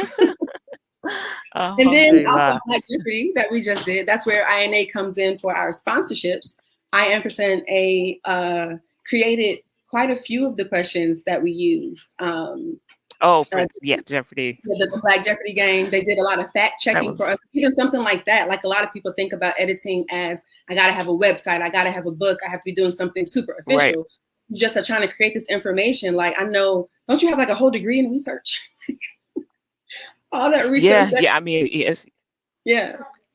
A: And then also Black Jeopardy that we just did. That's where I&A comes in for our sponsorships. I&A created quite a few of the questions that we used.
I: Jeopardy.
A: The Black Jeopardy game. They did a lot of fact checking for us. Even something like that. Like, a lot of people think about editing as, I got to have a website, I got to have a book, I have to be doing something super official.
I: Right.
A: You just are trying to create this information. Like, I know, don't you have like a whole degree in research? All that research.
I: I mean, it's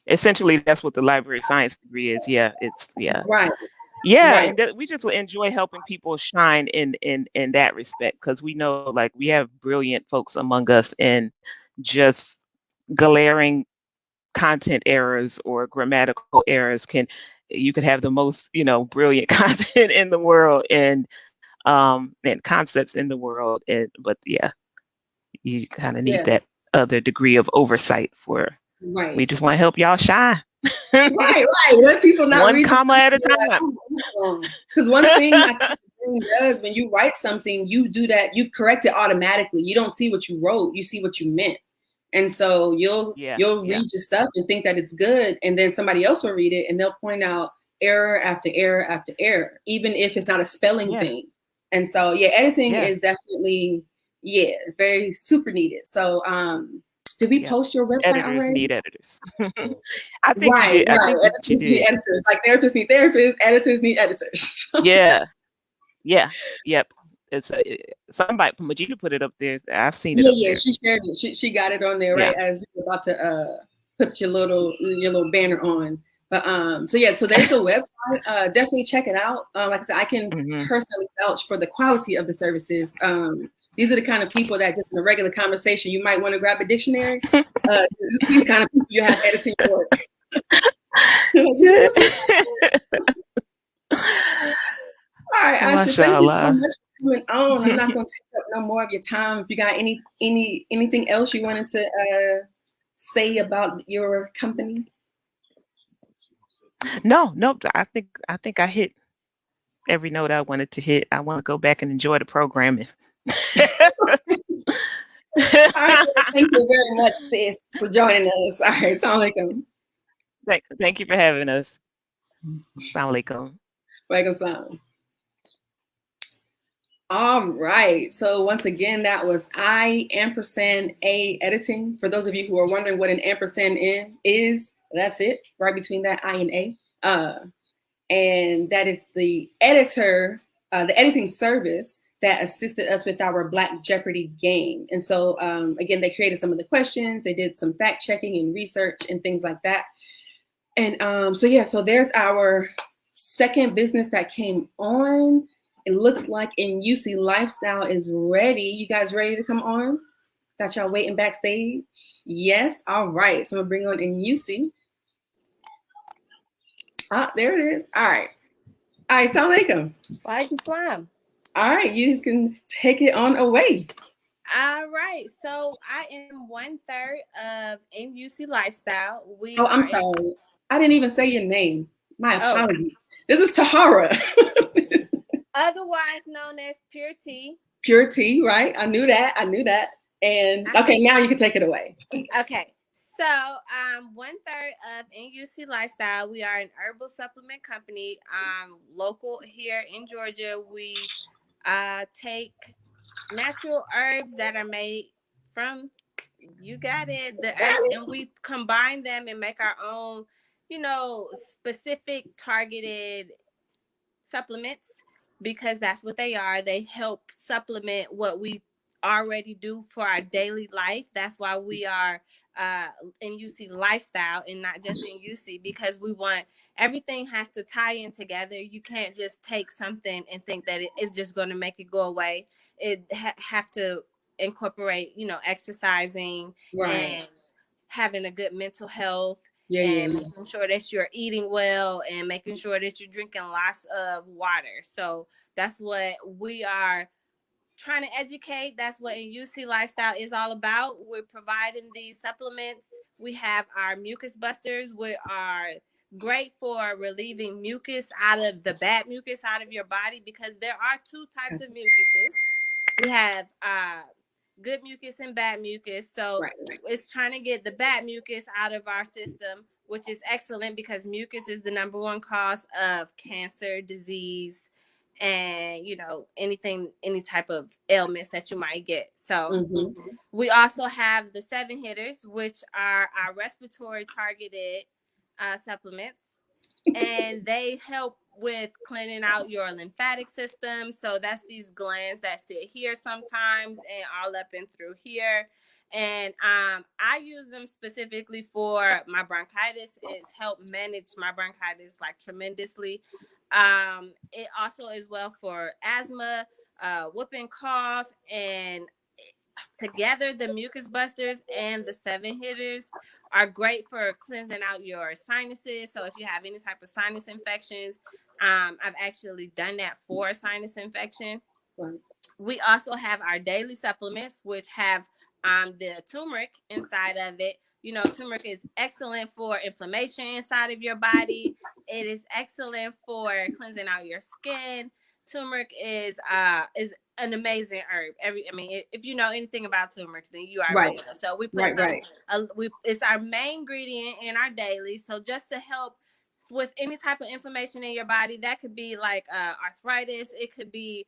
I: essentially that's what the library science degree is. Right. And we just enjoy helping people shine in that respect, because we know, like, we have brilliant folks among us, and just glaring content errors or grammatical errors you could have the most brilliant content in the world and concepts in the world, but you kind of need that other degree of oversight for. We just want to help y'all shine.
A: Right. Let people not
I: one comma at a time.
A: Because one thing I think does, when you write something, you do that, you correct it automatically. You don't see what you wrote, you see what you meant. And so you'll read your stuff and think that it's good, and then somebody else will read it and they'll point out error after error after error, even if it's not a spelling thing. And so editing is definitely very super needed. So did we post your website
I: editors
A: already?
I: Need editors. I think we did. I think
A: editors need editors. Like, therapists need therapists, editors need editors.
I: Yep. It's somebody, Majida put it up there. I've seen it.
A: There. She shared it. She got it on there right as we were about to put your little banner on. But so there's the website. Definitely check it out. Like I said, I can personally vouch for the quality of the services. These are the kind of people that just in a regular conversation, you might want to grab a dictionary. These kind of people you have editing your work. All right, Asha, thank you so much for coming on. I'm not going to take up no more of your time. If you got anything else you wanted to say about your company?
I: No, nope. I think I hit every note I wanted to hit. I want to go back and enjoy the programming.
A: All right, thank you very much, sis, for joining us. All right, assalamu alaikum.
I: Thank you for having us. Assalamu alaikum.
A: Walaikum salam. All right. So once again, that was I ampersand A editing. For those of you who are wondering what an ampersand in is, that's it, right between that I and A. And that is the editor, the editing service that assisted us with our Black Jeopardy game. And so again, they created some of the questions, they did some fact checking and research and things like that. And so there's our second business that came on. It looks like in UC Lifestyle is ready. You guys ready to come on? Got y'all waiting backstage? Yes? All right. So I'm going to bring on in UC. Ah, there it is. All right. All right. Assalamu alaikum.
J: Walaikum salam.
A: All right. You can take it on away.
J: All right. So I am 1/3 of NUC Lifestyle.
A: I'm sorry. I didn't even say your name. My apologies. This is Tahara.
J: Otherwise known as Pure Tea.
A: Pure Tea, right? I knew that. And okay, now you can take it away.
J: Okay. So 1/3 of NUC Lifestyle. We are an herbal supplement company, local here in Georgia. We take natural herbs that are made from, you got it, the earth, and we combine them and make our own, specific targeted supplements, because that's what they are. They help supplement what we already do for our daily life. That's why we are in UC Lifestyle and not just in UC, because we want everything has to tie in together. You can't just take something and think that it is just going to make it go away. It have to incorporate, exercising,
A: right,
J: and having a good mental health,
A: and
J: making sure that you're eating well and making sure that you're drinking lots of water. So that's what we are trying to educate. That's what in UC Lifestyle is all about. We're providing these supplements. We have our mucus busters, which are great for relieving mucus out of the bad mucus out of your body, because there are two types of mucuses. We have good mucus and bad mucus. So it's trying to get the bad mucus out of our system, which is excellent because mucus is the number one cause of cancer, disease, and any type of ailments that you might get. So we also have the 7 hitters, which are our respiratory targeted supplements, and they help with cleaning out your lymphatic system. So that's these glands that sit here sometimes and all up and through here. And I use them specifically for my bronchitis. It's helped manage my bronchitis like tremendously. It also is well for asthma, whooping cough, and together the mucus busters and the 7 hitters are great for cleansing out your sinuses. So if you have any type of sinus infections, I've actually done that for a sinus infection.
A: Right.
J: We also have our daily supplements, which have the turmeric inside of it. Turmeric is excellent for inflammation inside of your body. It is excellent for cleansing out your skin. Turmeric is an amazing herb. If you know anything about turmeric, then you already know. So we put it's our main ingredient in our daily. So just to help with any type of inflammation in your body, that could be like arthritis. It could be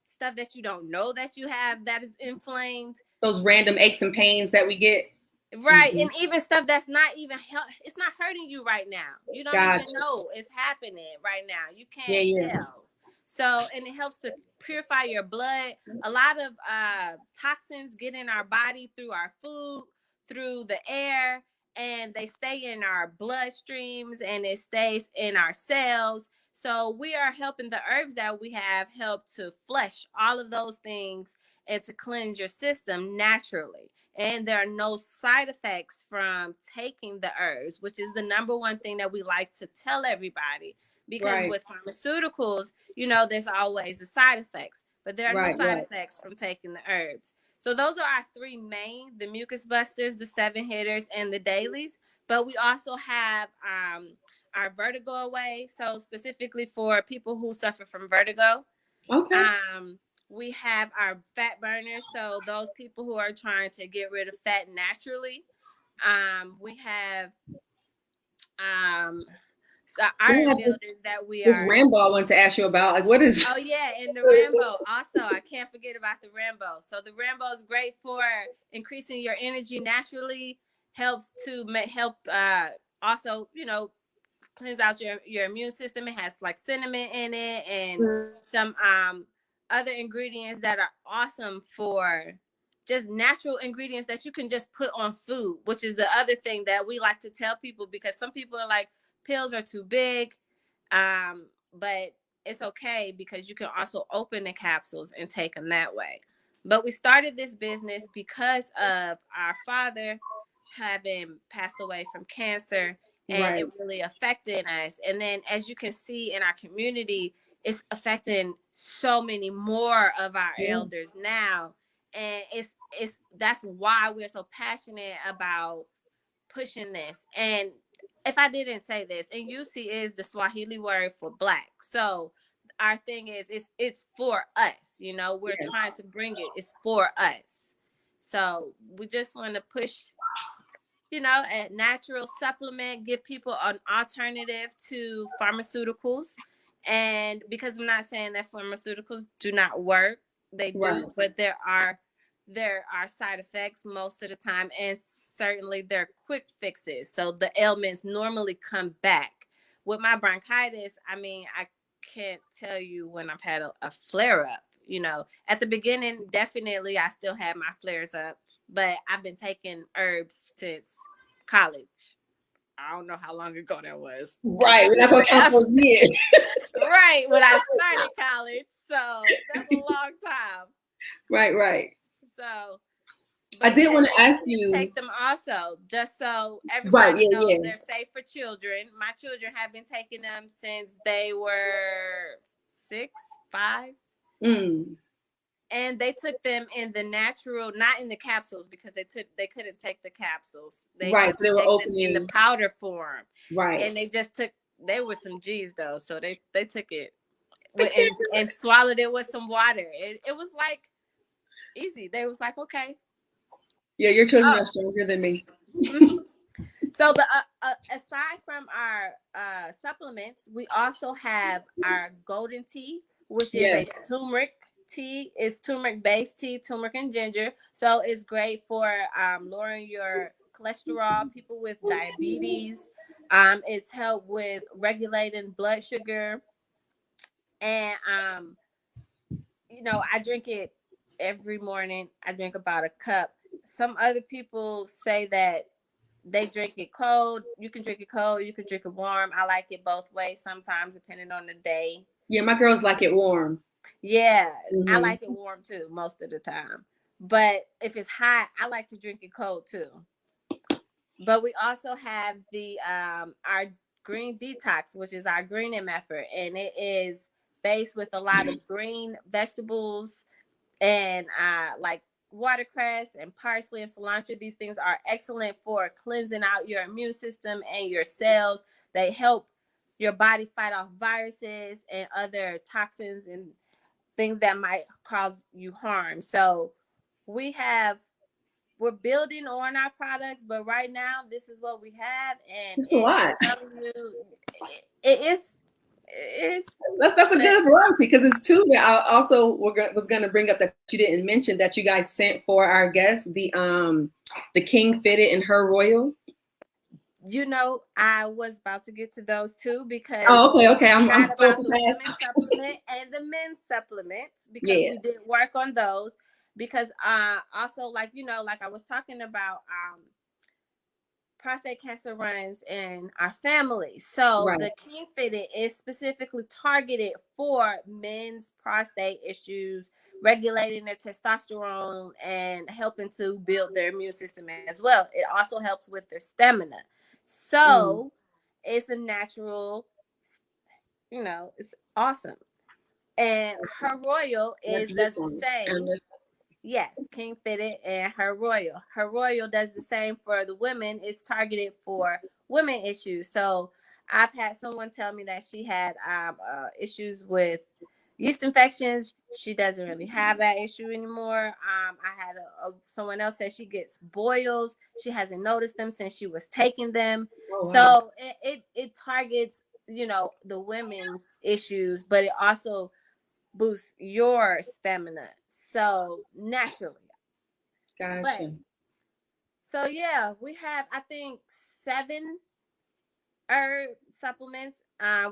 J: stuff that you don't know that you have that is inflamed.
A: Those random aches and pains that we get.
J: Right. And even stuff that's not even it's not hurting you right now. You don't even know it's happening right now. You can't tell. So, and it helps to purify your blood. A lot of toxins get in our body through our food, through the air, and they stay in our bloodstreams and it stays in our cells. So we are helping the herbs that we have help to flush all of those things and to cleanse your system naturally. And there are no side effects from taking the herbs, which is the number one thing that we like to tell everybody. Because with pharmaceuticals, there's always the side effects, but there are no side effects from taking the herbs. So those are our 3 main, the mucus busters, the 7 hitters, and the dailies. But we also have our vertigo away. So specifically for people who suffer from vertigo.
A: Okay.
J: We have our fat burners. So those people who are trying to get rid of fat naturally. We have so iron builders that we
A: this
J: are.
A: Rambo I wanted to ask you about. Like, what is?
J: Oh yeah, and the Rambo also. I can't forget about the Rambo. So the Rambo is great for increasing your energy naturally. Helps to help also, you know, cleanse out your immune system. It has like cinnamon in it and some other ingredients that are awesome for just natural ingredients that you can just put on food, which is the other thing that we like to tell people, because some people are like, pills are too big, but it's okay because you can also open the capsules and take them that way. But we started this business because of our father having passed away from cancer, and it really affected us. And then, as you can see in our community, it's affecting so many more of our elders now. And it's that's why we're so passionate about pushing this. And if I didn't say this, and UC is the Swahili word for black. So our thing is it's for us, you know, we're trying to bring it. It's for us. So we just want to push, you know, a natural supplement, give people an alternative to pharmaceuticals. And because I'm not saying that pharmaceuticals do not work, they do, but there are side effects most of the time, and certainly they're quick fixes. So the ailments normally come back. With my bronchitis, I mean, I can't tell you when I've had a flare up. You know, at the beginning, definitely I still had my flares up, but I've been taking herbs since college. I don't know how long ago that was.
A: Right, we're not gonna count those years.
J: Right, when I started college, so that's a long time.
A: Right.
J: So
A: I did want to ask you.
J: Take them also, just so everybody knows they're safe for children. My children have been taking them since they were 6, 5. And they took them in the natural, not in the capsules, because they couldn't take the capsules. They
A: so they were open
J: in the powder form.
A: Right.
J: And they were some G's though, so they took it and swallowed it with some water. It was like easy. They was like, okay.
A: Yeah, your children are stronger than me.
J: So the aside from our supplements, we also have our golden tea, which is a turmeric tea. It's turmeric based tea, turmeric and ginger. So it's great for lowering your cholesterol, people with diabetes. It's helped with regulating blood sugar. And you know, I drink it every morning. I drink about a cup. Some other people say that they drink it cold. You can drink it cold. You can drink it warm. I like it both ways sometimes, depending on the day.
A: Yeah, my girls like it warm.
J: Yeah, I like it warm too most of the time. But if it's hot, I like to drink it cold too. But we also have the our green detox, which is our greening method, and it is based with a lot of green vegetables and like watercress and parsley and cilantro. These things are excellent for cleansing out your immune system and your cells. They help your body fight off viruses and other toxins and things that might cause you harm. So we're building on our products, but right now this is what we have, and
A: it's a lot. That's a good variety, because it's two that I also was going to bring up that you didn't mention that you guys sent for our guest, the King Fitted and Her Royal.
J: You know, I was about to get to those too, because
A: okay. I'm
J: about the women's supplement and the men's supplements, because we did work on those. Because also, like, you know, like I was talking about, prostate cancer runs in our family. So the King Fitted is specifically targeted for men's prostate issues, regulating their testosterone and helping to build their immune system as well. It also helps with their stamina. So it's a natural, you know, it's awesome. And Her Royal is the same. Yes, King Fitted and Her Royal. Her Royal does the same for the women. It's targeted for women issues. So I've had someone tell me that she had issues with yeast infections. She doesn't really have that issue anymore. I had someone else said she gets boils. She hasn't noticed them since she was taking them.
A: Oh, wow.
J: So it targets, you know, the women's issues, but it also boosts your stamina. So naturally.
A: Gotcha.
J: But, so yeah, we have, I think, 7 herb supplements.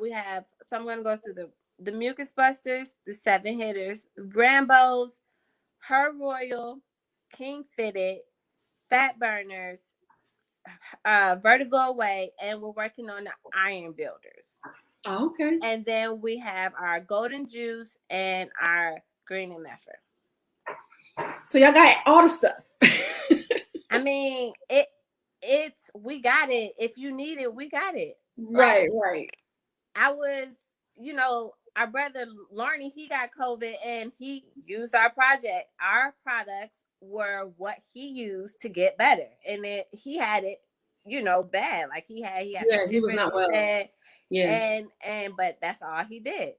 J: We have, so I'm gonna go through the mucus busters, the 7 hitters, Rambo's, Her Royal, King Fitted, Fat Burners, Vertigo Away, and we're working on the Iron Builders.
A: Oh, okay.
J: And then we have our Golden Juice and our Green and Meffer.
A: So y'all got all the stuff.
J: I mean, we got it. If you need it, we got it.
A: Right, right.
J: I was, you know, our brother Larney, he got COVID and he used our project. Our products were what he used to get better. And then he had it, you know, bad. Like he had
A: he was not well.
J: Yeah. And but that's all he did.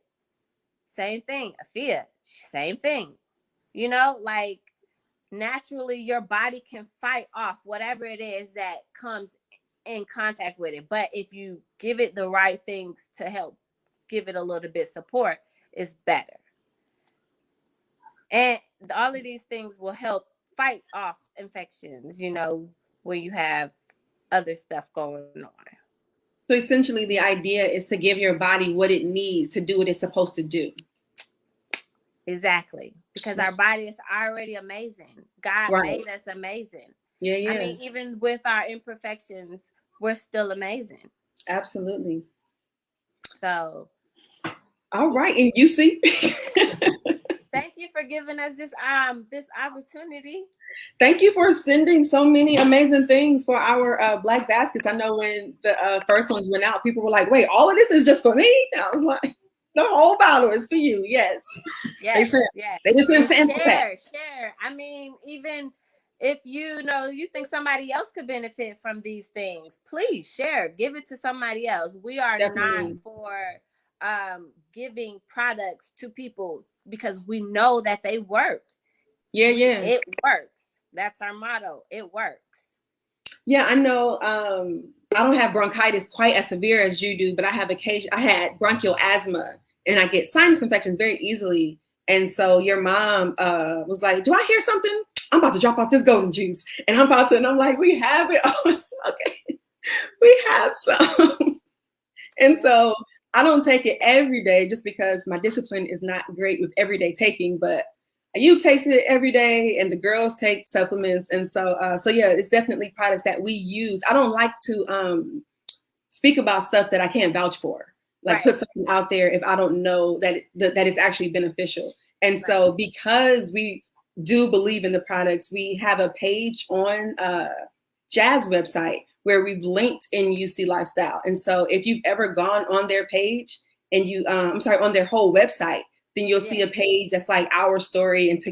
J: Same thing. Afia, same thing. You know, like naturally your body can fight off whatever it is that comes in contact with it. But if you give it the right things to help give it a little bit support, it's better. And all of these things will help fight off infections, you know, when you have other stuff going on.
A: So essentially the idea is to give your body what it needs to do what it's supposed to do.
J: Exactly. Because our body is already amazing. God made us amazing.
A: Yeah.
J: I mean, even with our imperfections, we're still amazing.
A: Absolutely.
J: So.
A: All right. And you see.
J: Thank you for giving us this opportunity.
A: Thank you for sending so many amazing things for our Black baskets. I know when the first ones went out, people were like, wait, all of this is just for me? I was like, the whole bottle is for you. Yes.
J: Yes.
A: They just
J: share. I mean, even if you know you think somebody else could benefit from these things, please share. Give it to somebody else. We are not for giving products to people because we know that they work. It works. That's our motto. It works.
A: Yeah, I know. I don't have bronchitis quite as severe as you do, but I had bronchial asthma and I get sinus infections very easily. And so your mom was like, do I hear something? I'm about to drop off this golden juice. And I'm like, we have it. Oh, okay. We have some. And so I don't take it every day just because my discipline is not great with everyday taking, but you takes it every day and the girls take supplements. And so yeah, it's definitely products that we use. I don't like to speak about stuff that I can't vouch for, like put something out there if I don't know that that is actually beneficial. And so because we do believe in the products, we have a page on Jazz website where we've linked in UC Lifestyle. And so if you've ever gone on their page and on their whole website, then you'll see a page that's like our story and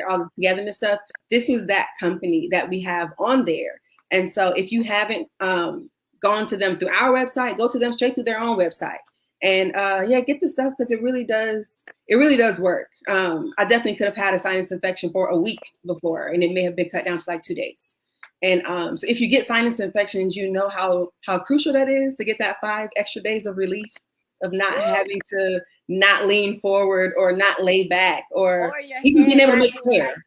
A: all the togetherness stuff. This is that company that we have on there. And so if you haven't gone to them through our website, go to them straight through their own website. And get the stuff because it really does work. I definitely could have had a sinus infection for a week before, and it may have been cut down to like 2 days. And so if you get sinus infections, you know how crucial that is to get that 5 extra days of relief of not having to not lean forward or not lay back or even being able to make hair.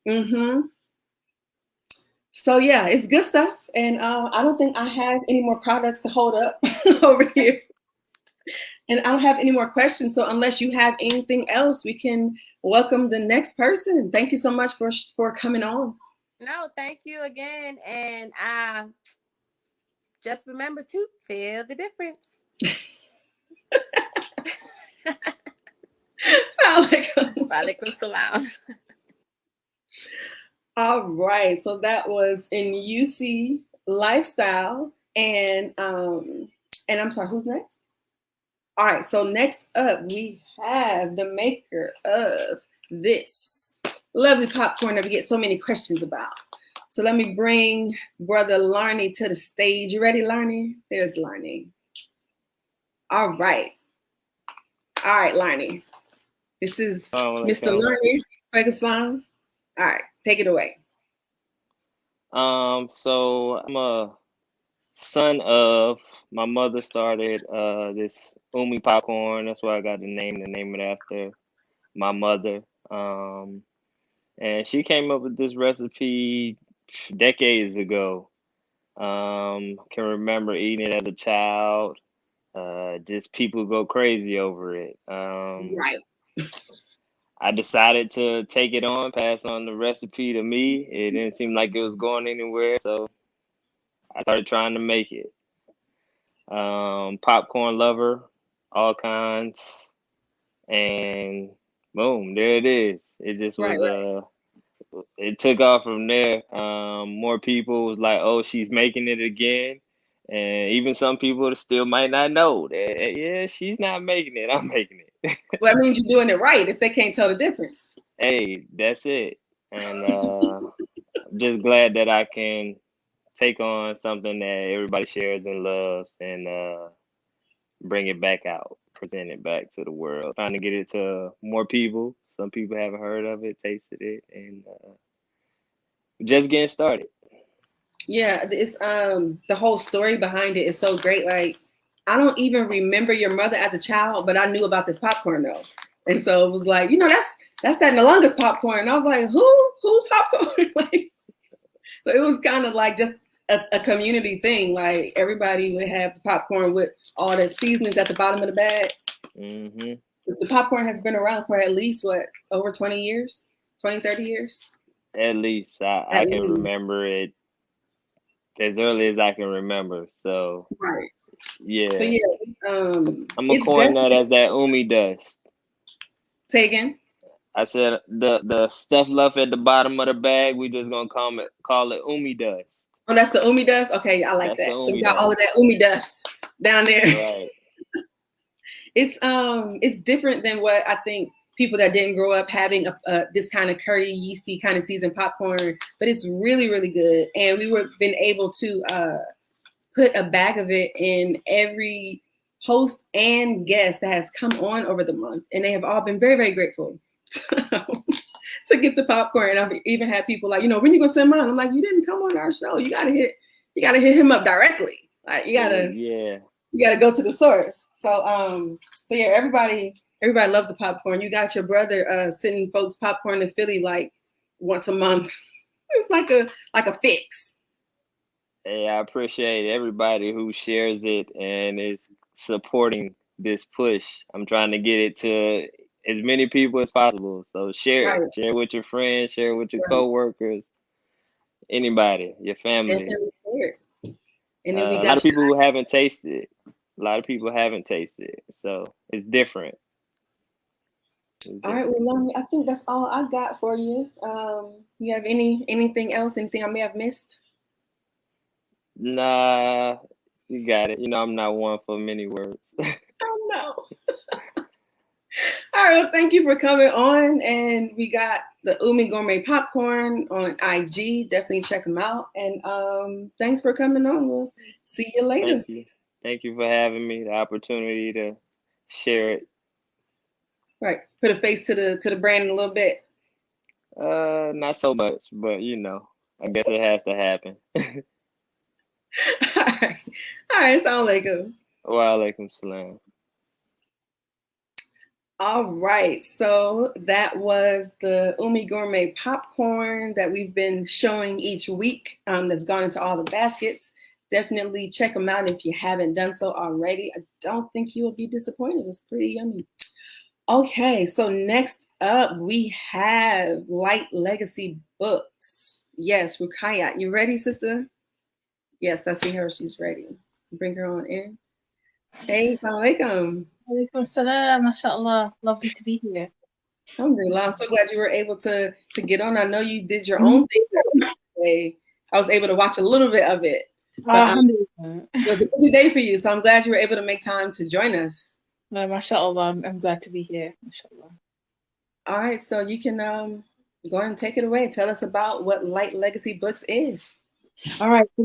A: Like So yeah, it's good stuff. And I don't think I have any more products to hold up over here. And I don't have any more questions. So unless you have anything else, we can welcome the next person. Thank you so much for coming on.
J: No, thank you again. And just remember to feel the difference. Walaikum salam.
A: All right. So that was in UC Lifestyle. And I'm sorry, who's next? All right. So next up, we have the maker of this lovely popcorn that we get so many questions about. So let me bring Brother Larney to the stage. You ready, Larney? There's Larney. All right. All right, Larnie. This is Mr. Larnie Islam. All right, take it away.
K: So I'm a son of my mother started this Umi popcorn. That's why I got the name it after my mother. And she came up with this recipe decades ago. Can remember eating it as a child. Just people go crazy over it.
A: Right.
K: I decided to take it on, pass on the recipe to me. It didn't seem like it was going anywhere, so I started trying to make it. Popcorn lover, all kinds, and boom, there it is. It just was it took off from there. More people was like, "Oh, she's making it again," and even some people still might not know that. Yeah, she's not making it. I'm making it.
A: Well, that means you're doing it right if they can't tell the difference.
K: Hey, that's it. And I'm just glad that I can take on something that everybody shares and loves and bring it back out, present it back to the world, trying to get it to more people. Some people haven't heard of it, tasted it, and just getting started.
A: Yeah, it's the whole story behind it is so great. Like, I don't even remember your mother as a child, but I knew about this popcorn though. And so it was like, that's that Nalunga's popcorn. And I was like, who's popcorn? Like, so it was kind of like just a community thing. Like everybody would have the popcorn with all the seasonings at the bottom of the bag.
K: Mm-hmm.
A: The popcorn has been around for at least over 20 years, 20, 30 years?
K: At least I can remember it as early as I can remember. So
A: right.
K: Yeah.
A: So yeah,
K: I'm gonna coin that as that Umi dust.
A: Say again.
K: I said the stuff left at the bottom of the bag. We just gonna call it Umi dust.
A: Oh, that's the Umi dust. Okay, I like that. So we got all of that Umi dust down there.
K: Right.
A: It's different than what I think people that didn't grow up having this kind of curry yeasty kind of seasoned popcorn, but it's really, really good. And we were been able to put a bag of it in every host and guest that has come on over the month, and they have all been very, very grateful to get the popcorn. And I've even had people like, when you gonna send mine? I'm like, you didn't come on our show. You gotta hit him up directly. Like you gotta go to the source. So yeah, everybody loves the popcorn. You got your brother sending folks popcorn to Philly like once a month. It's like a fix.
K: Hey, I appreciate everybody who shares it and is supporting this push. I'm trying to get it to as many people as possible. So share it. Share it with your friends, share it with your coworkers, anybody, your family.
A: And
K: a lot of people who haven't tasted it. A lot of people haven't tasted it. So it's different.
A: All right, well, Lonnie, I think that's all I got for you. You have anything else? Anything I may have missed?
K: Nah, you got it. I'm not one for many words.
A: Oh no. All right, well, thank you for coming on. And we got the Umi Gourmet Popcorn on IG. Definitely check them out. And thanks for coming on. We'll see you later.
K: Thank you. Thank you for having me, the opportunity to share it.
A: Right. Put a face to the brand a little bit.
K: Not so much, but I guess it has to happen.
A: All right. Assalamu alaikum.
K: Wa alaikum salam.
A: All right. So that was the Umi Gourmet popcorn that we've been showing each week. That's gone into all the baskets. Definitely check them out if you haven't done so already. I don't think you will be disappointed. It's pretty yummy. Okay. So next up we have Light Legacy Books. Yes, Rukayat. You ready, sister? Yes, I see her. She's ready. Bring her on in. Hey, assalamu alaikum.
L: Alaikum salam, mashallah. Lovely to be here.
A: Alhamdulillah. I'm so glad you were able to get on. I know you did your own thing today. I was able to watch a little bit of it. But, it was a busy day for you, so I'm glad you were able to make time to join us.
L: No, mashallah. I'm glad to be here. Mashallah.
A: All right, so you can go ahead and take it away. Tell us about what Light Legacy Books is.
L: All right, so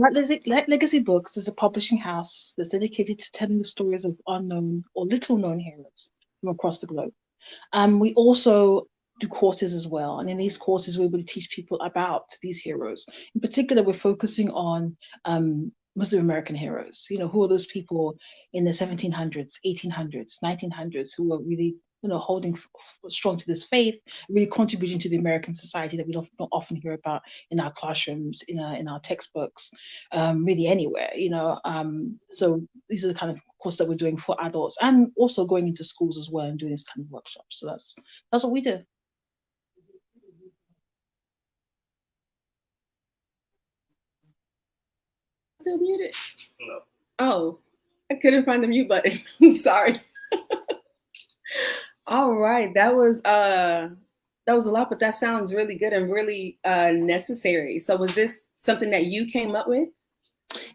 L: Legacy Books is a publishing house that's dedicated to telling the stories of unknown or little known heroes from across the globe. We also do courses as well, and in these courses, we're able to teach people about these heroes. In particular, we're focusing on Muslim American heroes. Who are those people in the 1700s, 1800s, 1900s who were really holding strong to this faith, really contributing to the American society that we don't often hear about in our classrooms, in our textbooks, really anywhere. So these are the kind of courses that we're doing for adults, and also going into schools as well and doing this kind of workshops. So that's what we do.
A: Still muted? No. Oh, I couldn't find the mute button. I'm sorry. All right, that was a lot, but that sounds really good and really necessary. So was this something that you came up with?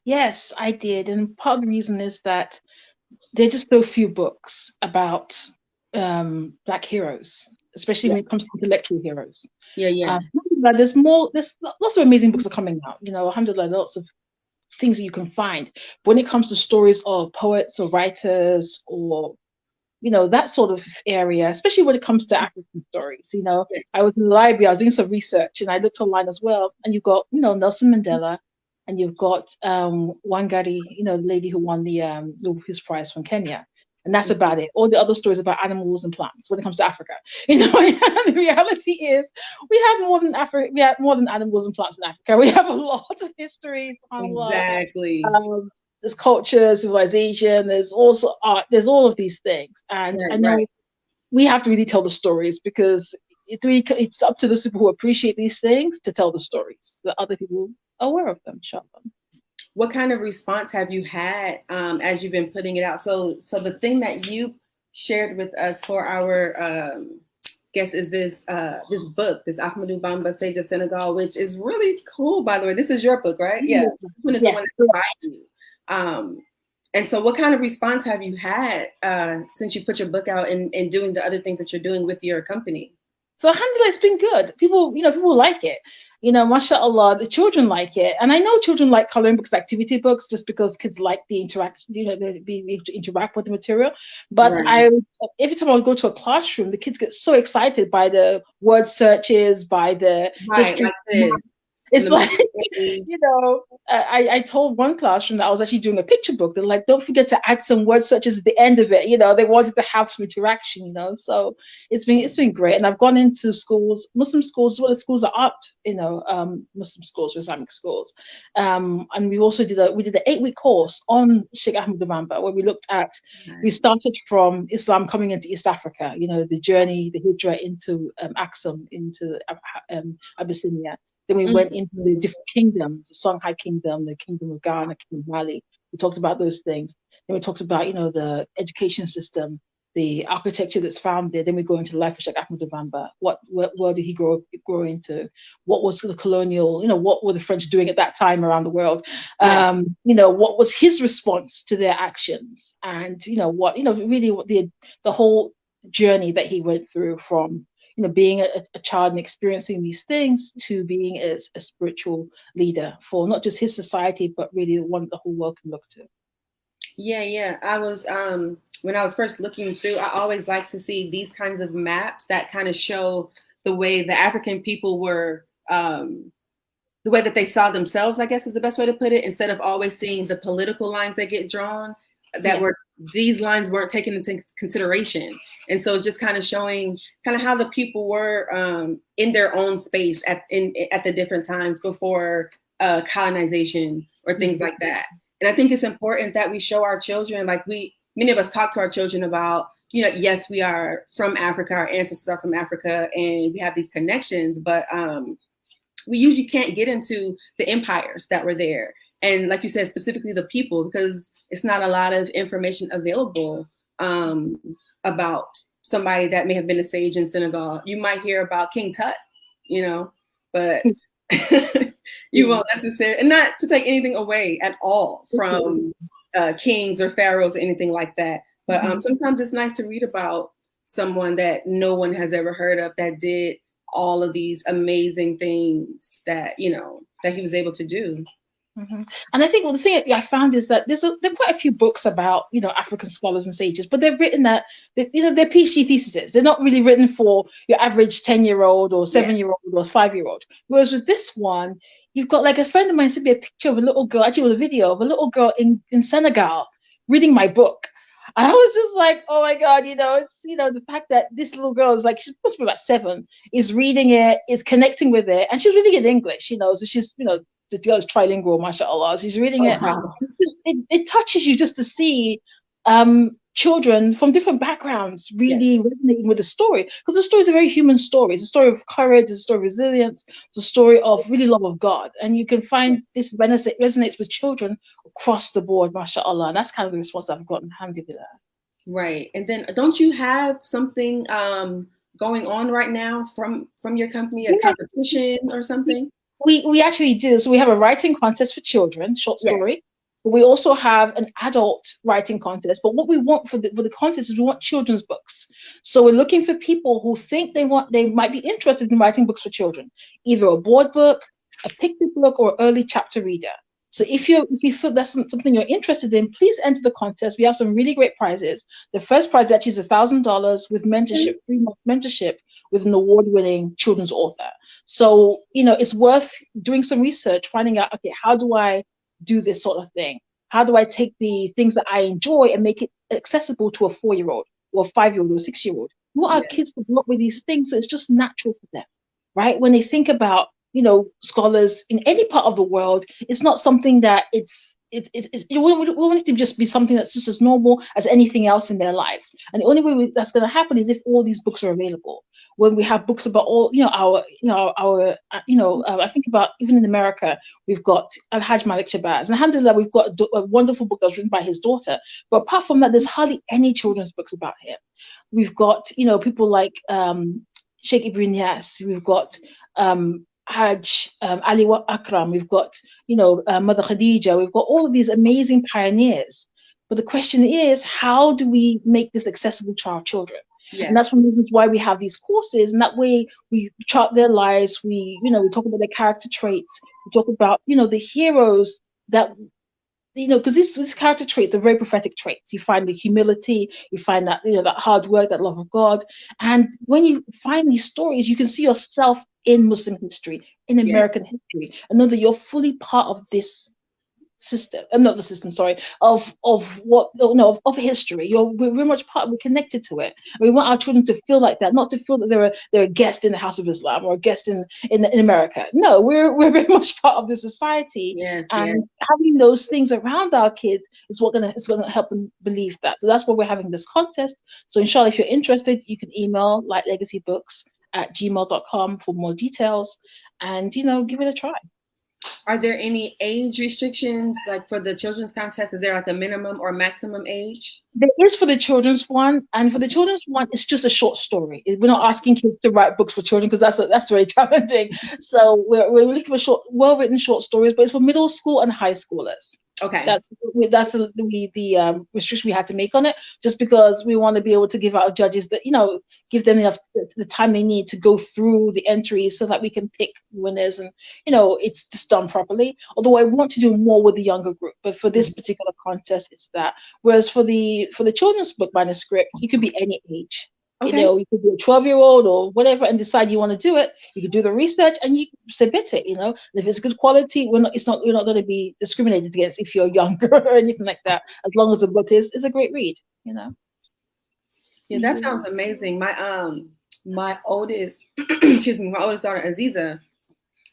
L: Yes, I did, and part of the reason is that there are just so few books about Black heroes, especially when it comes to intellectual heroes.
A: Yeah.
L: There's lots of amazing books are coming out. Alhamdulillah, lots of things that you can find. But when it comes to stories of poets or writers or that sort of area, especially when it comes to African stories.
A: Yes.
L: I was in the library, I was doing some research, and I looked online as well, and you've got Nelson Mandela, and you've got Wangari, the lady who won the Nobel Peace Prize from Kenya. And that's about it. All the other stories about animals and plants when it comes to Africa. The reality is we have more than animals and plants in Africa. We have a lot of history.
A: Exactly.
L: There's culture, civilization, there's also art, there's all of these things. And I know we have to really tell the stories, because it's up to those people who appreciate these things to tell the stories so that other people are aware of them.
A: What kind of response have you had as you've been putting it out? So the thing that you shared with us for our guest is this book, this Ahmadou Bamba, Sage of Senegal, which is really cool, by the way. This is your book, right? Yeah. So this one is the one that inspired you. And so what kind of response have you had since you put your book out and doing the other things that you're doing with your company?
L: So alhamdulillah, it's been good. People like it. Mashallah, the children like it. And I know children like coloring books, activity books, just because kids like the interaction, they be able to interact with the material. But every time I would go to a classroom, the kids get so excited by the word searches, by the history. It's like, I told one classroom that I was actually doing a picture book. They're like, don't forget to add some word searches at the end of it. They wanted to have some interaction, so it's been great. And I've gone into schools, Muslim schools, as well as schools of art, Muslim schools, Islamic schools. And we also did an 8-week course on Sheikh Ahmadou Bamba, where we looked at, we started from Islam coming into East Africa, the journey, the hijrah into Aksum, into Abyssinia. Then we went into the different kingdoms, the Songhai Kingdom, the Kingdom of Ghana, Kingdom of Mali. We talked about those things. Then we talked about, the education system, the architecture that's found there. Then we go into the life of Sheikh Ahmadou Bamba. What did he grow into? What was the colonial, what were the French doing at that time around the world? What was his response to their actions? And, really what the whole journey that he went through from being a child and experiencing these things to being a spiritual leader for not just his society, but really the one the whole world can look to.
A: Yeah. I was, when I was first looking through, I always like to see these kinds of maps that kind of show the way the African people were, the way that they saw themselves, I guess is the best way to put it, instead of always seeing the political lines that get drawn, these lines weren't taken into consideration. And so it's just kind of showing kind of how the people were in their own space at the different times before colonization or things like that. And I think it's important that we show our children, like many of us talk to our children about, yes, we are from Africa, our ancestors are from Africa, and we have these connections, but we usually can't get into the empires that were there. And like you said, specifically the people, because it's not a lot of information available about somebody that may have been a sage in Senegal. You might hear about King Tut, but you won't necessarily, and not to take anything away at all from kings or pharaohs or anything like that. But sometimes it's nice to read about someone that no one has ever heard of that did all of these amazing things that, that he was able to do.
L: And I think the thing I found is that there are quite a few books about African scholars and sages, but they're written they're PhD theses. They're not really written for your average 10-year-old or 7-year-old or 5-year-old. Whereas with this one, you've got, like, a friend of mine sent me a picture of a little girl, actually with a video of a little girl in Senegal reading my book. And I was just like, oh my God, it's the fact that this little girl is, like, she's supposed to be about 7, is reading it, is connecting with it, and she's reading it in English, so she's the girl's trilingual, mashallah. She's reading it.
A: Wow.
L: It touches you just to see children from different backgrounds really resonating with the story, because the story is a very human story. It's a story of courage, it's a story of resilience, it's a story of really love of God. And you can find this resonates with children across the board, mashallah. And that's kind of the response I've gotten, alhamdulillah.
A: Right. And then don't you have something going on right now from your company, a competition or something?
L: We actually do. So we have a writing contest for children, short story. But we also have an adult writing contest. But what we want for the contest is we want children's books. So we're looking for people who think they might be interested in writing books for children, either a board book, a picture book, or early chapter reader. So if you feel that's something you're interested in, please enter the contest. We have some really great prizes. The first prize actually is $1,000 with mentorship, 3-month mentorship with an award-winning children's author. So, it's worth doing some research, finding out, okay, how do I do this sort of thing? How do I take the things that I enjoy and make it accessible to a 4-year-old or a 5-year-old or a 6-year-old? We want our kids to grow up with these things, so it's just natural for them, right? When they think about, scholars in any part of the world, it's not something that we want it to just be something that's just as normal as anything else in their lives. And the only way that's going to happen is if all these books are available. When we have books about all, I think about, even in America, we've got Al-Hajj Malik Shabazz, and alhamdulillah, we've got a wonderful book that was written by his daughter. But apart from that, there's hardly any children's books about him. We've got, people like Sheikh Ibn Yas. We've got Hajj Ali Akram. We've got, Mother Khadija. We've got all of these amazing pioneers. But the question is, how do we make this accessible to our children? Yeah. And that's one of the reasons why we have these courses, and that way we chart their lives. We talk about their character traits. We talk about, the heroes that, because these character traits are very prophetic traits. You find the humility, you find that, that hard work, that love of God. And when you find these stories, you can see yourself in Muslim history, in American history, and know that you're fully part of this system, not the system, sorry, of history. We're very much we're connected to it. We want our children to feel like that, not to feel that they're a guest in the House of Islam or a guest in America. No, we're very much part of the society. Having those things around our kids is gonna help them believe that. So that's why we're having this contest. So inshallah, if you're interested, you can email lightlegacybooks@gmail.com for more details, and give it a try.
A: Are there any age restrictions, like for the children's contest? Is there like a minimum or maximum age?
L: There is for the children's one, and for the children's one, it's just a short story. We're not asking kids to write books for children, because that's very challenging. So we're looking for well-written short stories, but it's for middle school and high schoolers.
A: Okay.
L: That's the restriction we had to make on it, just because we want to be able to give our judges that, give them enough the time they need to go through the entries so that we can pick winners, and it's just done properly. Although I want to do more with the younger group, but for this particular contest, it's that. Whereas for the children's book manuscript, you can be any age. Okay. You could be a 12-year-old or whatever and decide you want to do it. You can do the research and you submit it, And if it's good quality, you're not going to be discriminated against if you're younger or anything like that, as long as the book is a great read, Yeah,
A: that sounds amazing. My oldest daughter Aziza,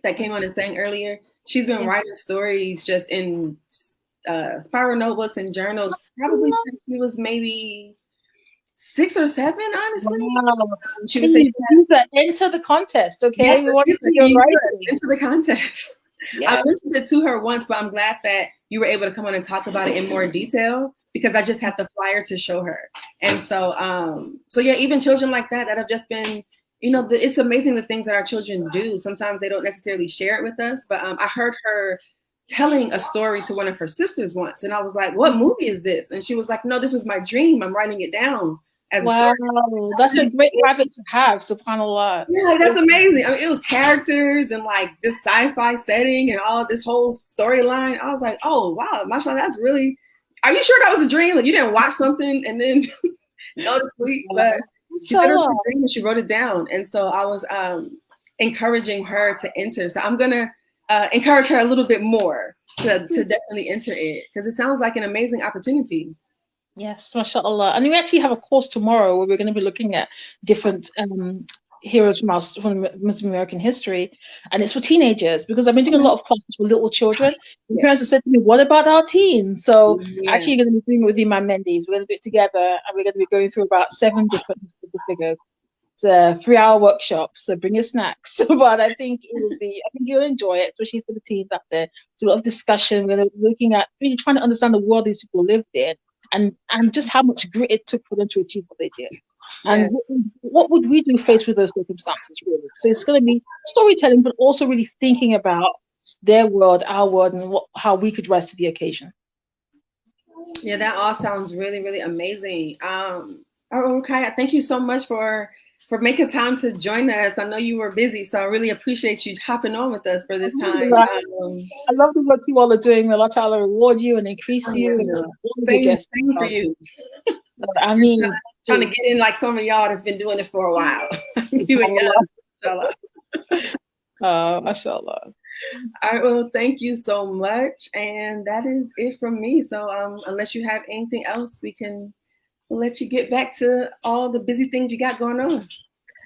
A: that came on and sang earlier, she's been writing stories just in spiral notebooks and journals probably since she was maybe 6 or 7, honestly.
L: Wow. She was saying, enter the contest, okay?
A: Yes,
L: we want to see your writing.
A: Into the contest. Yeah. I mentioned it to her once, but I'm glad that you were able to come on and talk about it in more detail, because I just had the flyer to show her. And so, even children like that have just been, it's amazing the things that our children do. Sometimes they don't necessarily share it with us, but I heard her telling a story to one of her sisters once, and I was like, what movie is this? And she was like, no, this was my dream. I'm writing it down as a
L: Wow,
A: story.
L: that's a great habit to have, subhanAllah.
A: Yeah, that's amazing. I mean, it was characters and like this sci-fi setting and all this whole storyline. I was like, oh wow, mashallah, that's really. Are you sure that was a dream? Like you didn't watch something and then go to sleep? But she said it was a dream and she wrote it down, and so I was encouraging her to enter. So I'm gonna encourage her a little bit more to definitely enter it because it sounds like an amazing opportunity.
L: Yes, mashallah. And we actually have a course tomorrow where we're going to be looking at different heroes from Muslim American history, and it's for teenagers because I've been doing a lot of classes with little children. And parents have said to me, "What about our teens?" So actually, going to be doing it with Imam Mendes. We're going to do it together, and we're going to be going through about 7 different figures. It's a 3-hour workshop, so bring your snacks. But I think you'll enjoy it, especially for the teens out there. It's a lot of discussion. We're going to be looking at really trying to understand the world these people lived in. And just how much grit it took for them to achieve what they did. And what would we do faced with those circumstances, really? So it's going to be storytelling, but also really thinking about their world, our world, and how we could rise to the occasion.
A: Yeah, that all sounds really, really amazing. Okay, thank you so much for making time to join us. I know you were busy, so I really appreciate you hopping on with us for this time.
L: I love what you all are doing. May Allah Ta'ala reward you and increase you. And
A: same for you.
L: I mean,
A: trying to get in like some of y'all that's been doing this for a while. You and y'all.
L: Mashallah.
A: All right, well, thank you so much. And that is it from me. So unless you have anything else, we can let you get back to all the busy things you got going on.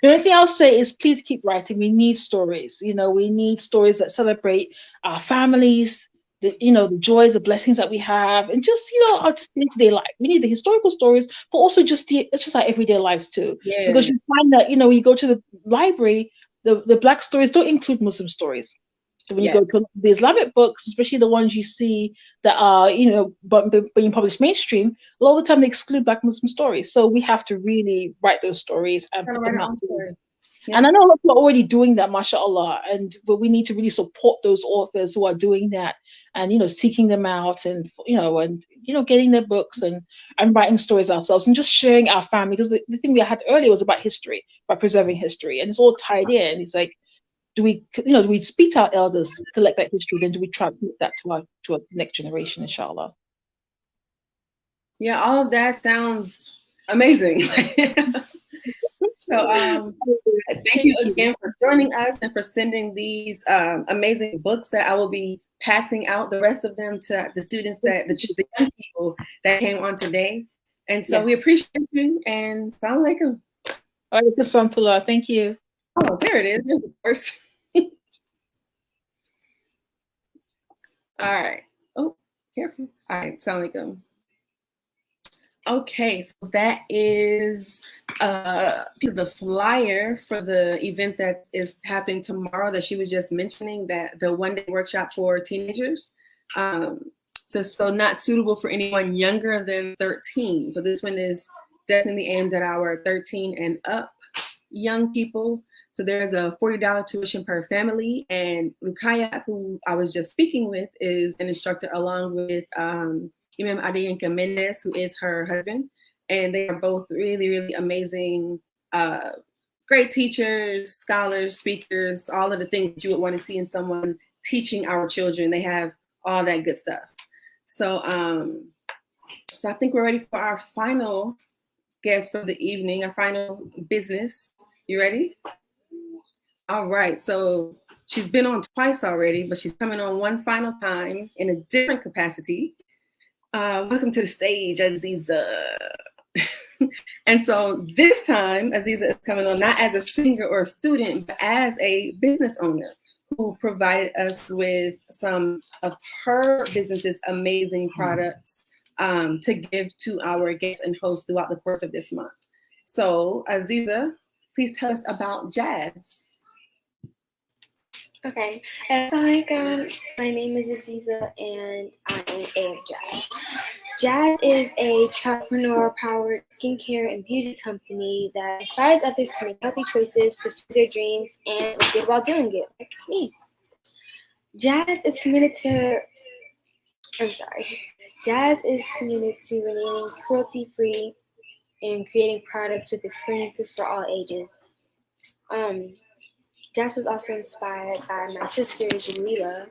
L: The only thing I'll say is please keep writing. We need stories. We need stories that celebrate our families, the joys, the blessings that we have, and just, our day-to-day life. We need the historical stories, but also just our everyday lives too.
A: Yeah.
L: Because you find that, when you go to the library, the Black stories don't include Muslim stories. So when you go to the Islamic books, especially the ones you see that are, being published mainstream, a lot of the time they exclude Black Muslim stories. So we have to really write those stories and put them out there. Yeah. And I know a lot of people are already doing that, mashallah, but we need to really support those authors who are doing that and, seeking them out and getting their books and writing stories ourselves and just sharing our family. Because the thing we had earlier was about history, about preserving history, and it's all tied in. It's like, do we speak to our elders, collect that history, then do we transmit that to our next generation, inshallah?
A: Yeah, all of that sounds amazing. So thank you again for joining us and for sending these amazing books that I will be passing out, the rest of them, to the students, the young people that came on today. And so we appreciate you, and Assalamu alaikum.
L: Alaikum salam. Thank you.
A: Oh, there it is. There's the first. All right. Oh, careful. All right. Assalamu alaikum. Okay, so that is the flyer for the event that is happening tomorrow that she was just mentioning, that the one-day workshop for teenagers. So not suitable for anyone younger than 13. So this one is definitely aimed at our 13 and up young people. So there's a $40 tuition per family, and Rukaya, who I was just speaking with, is an instructor along with Imam Adiyanka Mendez, who is her husband, and they are both really, really amazing, great teachers, scholars, speakers, all of the things you would want to see in someone teaching our children. They have all that good stuff. So, so I think we're ready for our final guest for the evening, our final business. You ready? All right. So she's been on twice already, but she's coming on one final time in a different capacity. Welcome to the stage, Aziza. And so this time, Aziza is coming on not as a singer or a student, but as a business owner who provided us with some of her business's amazing products to give to our guests and hosts throughout the course of this month. So Aziza, please tell us about Jazz.
M: Okay, assalamualaikum. My name is Aziza and I am of Jazz. Jazz is a entrepreneur-powered skincare and beauty company that inspires others to make healthy choices, pursue their dreams, and look good while doing it, like me. Jazz is committed to remaining cruelty-free and creating products with experiences for all ages. Jazz was also inspired by my sister Jalila,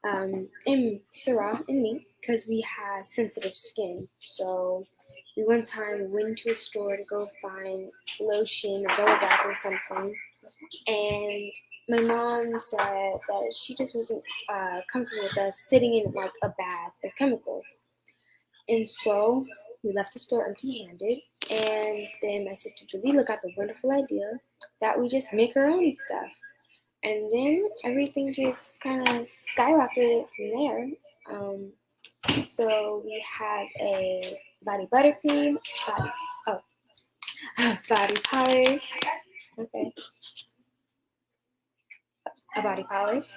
M: and Sarah and me, because we have sensitive skin. So we one time went to a store to go find lotion or bubble bath or something, and my mom said that she just wasn't comfortable with us sitting in like a bath of chemicals. And so we left the store empty-handed, and then my sister Jalila got the wonderful idea that we just make our own stuff. And then everything just kind of skyrocketed from there. So we have a body buttercream, body polish, okay, a body polish,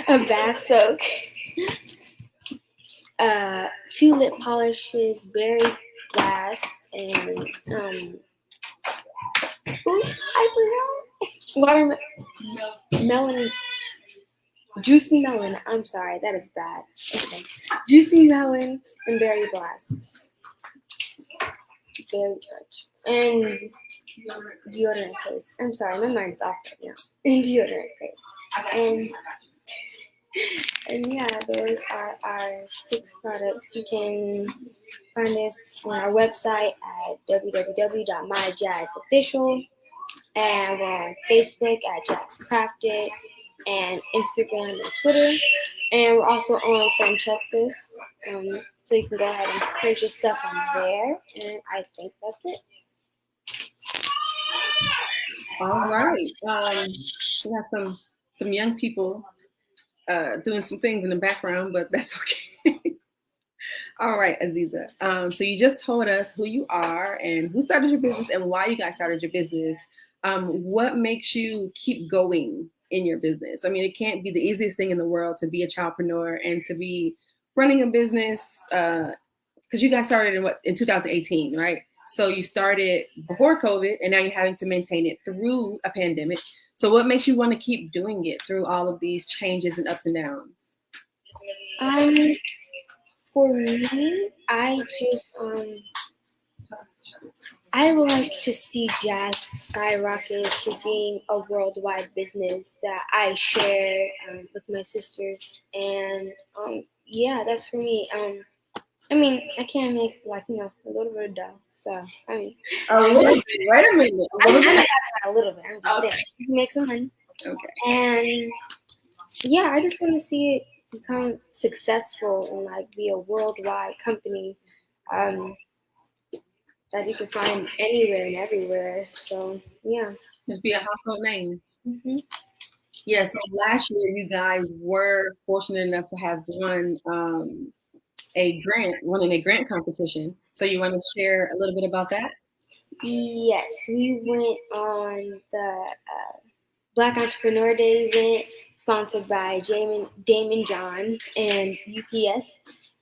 M: a bath soak, 2 lip polishes, berry blast, and I forgot melon, juicy melon. I'm sorry, that is bad. Okay, juicy melon and berry blast, very much, and deodorant paste. I'm sorry, my mind is off right now. And deodorant paste, and yeah, those are our 6 products. You can find us on our website at www.myjazzofficial, and we're on Facebook at Jazz Crafted, and Instagram and Twitter, and we're also on Francesca's, so you can go ahead and purchase stuff on there, and I think that's it.
A: All right. We got some young people doing some things in the background, but that's okay. All right, Aziza. So you just told us who you are and who started your business and why you guys started your business. What makes you keep going in your business? I mean, it can't be the easiest thing in the world to be a childpreneur and to be running a business, because you guys started in 2018, right? So you started before COVID, and now you're having to maintain it through a pandemic. So what makes you want to keep doing it through all of these changes and ups and downs?
M: For me, I just I would like to see jazz skyrocket to being a worldwide business that I share with my sisters, and yeah, that's for me. I mean, I can't make a little bit of dough, so I mean.
A: Oh, wait a minute.
M: I'm not talking about a little bit. I'm just saying you can make some money.
A: Okay.
M: And yeah, I just want to see it become successful and like be a worldwide company that you can find anywhere and everywhere. So yeah,
A: just be a household name.
M: Mm-hmm.
A: Yeah. So last year, you guys were fortunate enough to have won a grant competition. So you want to share a little bit about that?
M: Yes, we went on the Black Entrepreneur Day event sponsored by Damon John and UPS,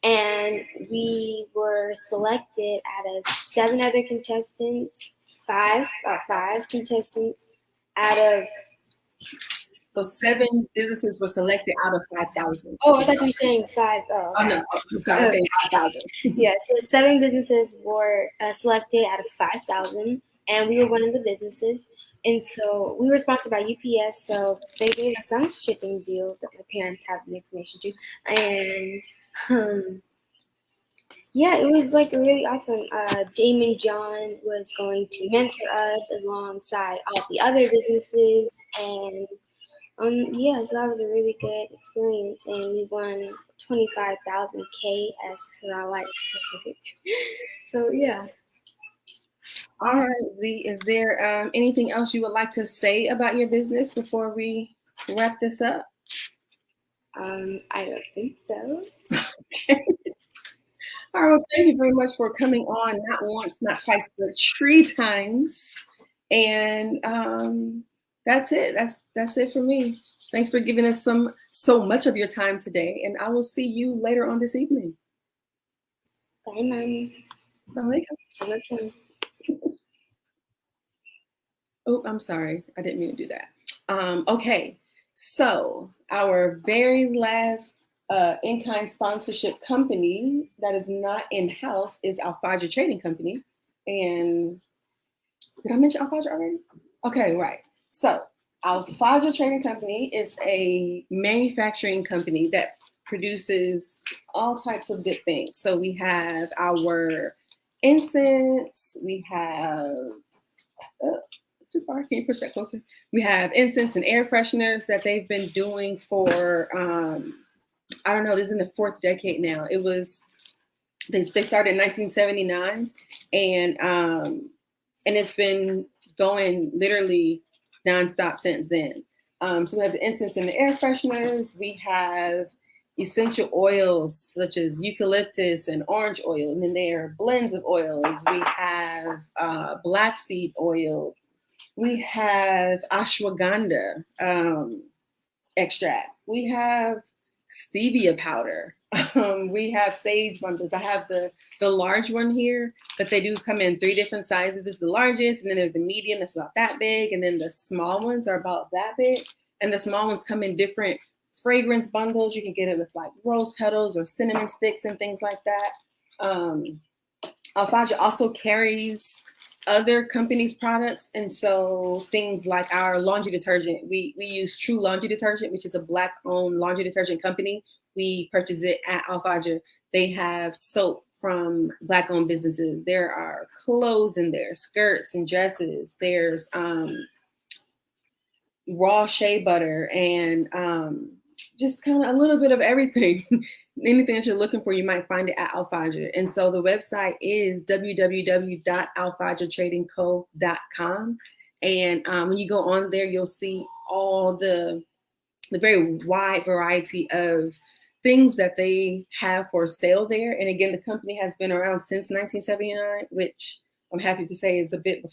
M: and we were selected out of 7 other contestants, five contestants out of.
A: So 7 businesses were selected out of 5,000.
M: Oh, I thought you were saying 5.
A: Oh no, I'm sorry, I saying 5,000.
M: Yeah, so 7 businesses were selected out of 5,000, and we were one of the businesses. And so we were sponsored by UPS, so they gave us some shipping deal that my parents have the information to. And yeah, it was like really awesome. Damon John was going to mentor us alongside all the other businesses, and yeah, so that was a really good experience, and we won 25,000 K, as Sarah likes to put it. So yeah.
A: All right, Lee, is there anything else you would like to say about your business before we wrap this up?
M: I don't think so.
A: Okay. All right, well, thank you very much for coming on, not once, not twice, but 3 times. And that's it. That's it for me. Thanks for giving us so much of your time today, and I will see you later on this evening.
M: Bye, Mommy.
A: Bye. Oh, I'm sorry. I didn't mean to do that. Okay, so our very last in-kind sponsorship company that is not in-house is Alfaja Trading Company. And did I mention Alfaja already? Okay, right. So Alfaja Trading Company is a manufacturing company that produces all types of good things. So we have our incense, we have, it's too far, can you push that closer? We have incense and air fresheners that they've been doing for, I don't know, this is in the 4th decade now. It was, they started in 1979 and it's been going literally nonstop since then. So we have the incense and the air fresheners. We have essential oils such as eucalyptus and orange oil, and then there are blends of oils. We have black seed oil. We have ashwagandha extract. We have stevia powder. We have sage bundles. I have the large one here, but they do come in 3 different sizes. This is the largest, and then there's a medium that's about that big, and then the small ones are about that big. And the small ones come in different fragrance bundles. You can get it with like rose petals or cinnamon sticks and things like that. Alfaja also carries other companies' products, and so things like our laundry detergent. We use True Laundry Detergent, which is a Black-owned laundry detergent company. We purchase it at Alfaja. They have soap from Black-owned businesses. There are clothes in there, skirts and dresses. There's raw shea butter and just kind of a little bit of everything. Anything that you're looking for, you might find it at Alfaja. And so the website is www.alfajatradingco.com. And when you go on there, you'll see all the very wide variety of things that they have for sale there. And again, the company has been around since 1979, which I'm happy to say is a bit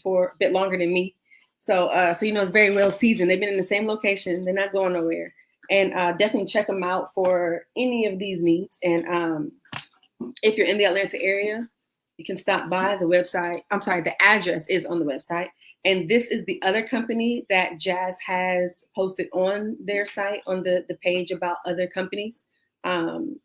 A: longer than me. So it's very well seasoned. They've been in the same location. They're not going nowhere. And definitely check them out for any of these needs. And if you're in the Atlanta area, you can stop by the website. I'm sorry, the address is on the website. And this is the other company that Jazz has posted on their site, on the page about other companies. And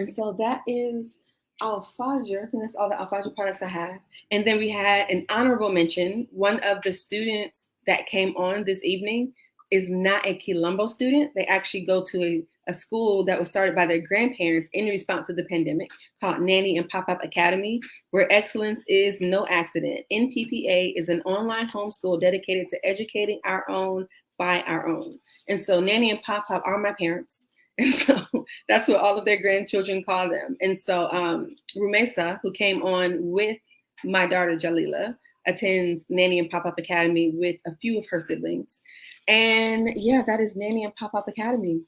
A: so that is Alfaja. I think that's all the Alfaja products I have. And then we had an honorable mention. One of the students that came on this evening is not a Quilombo student. They actually go to a school that was started by their grandparents in response to the pandemic called Nanny and Pop-Up Academy, where excellence is no accident. NPPA is an online homeschool dedicated to educating our own by our own. And so Nanny and Pop-Up are my parents. And so that's what all of their grandchildren call them. And so Rumesa, who came on with my daughter Jalila, attends Nanny and Pop-Up Academy with a few of her siblings. And yeah, that is Nanny and Pop-Up Academy.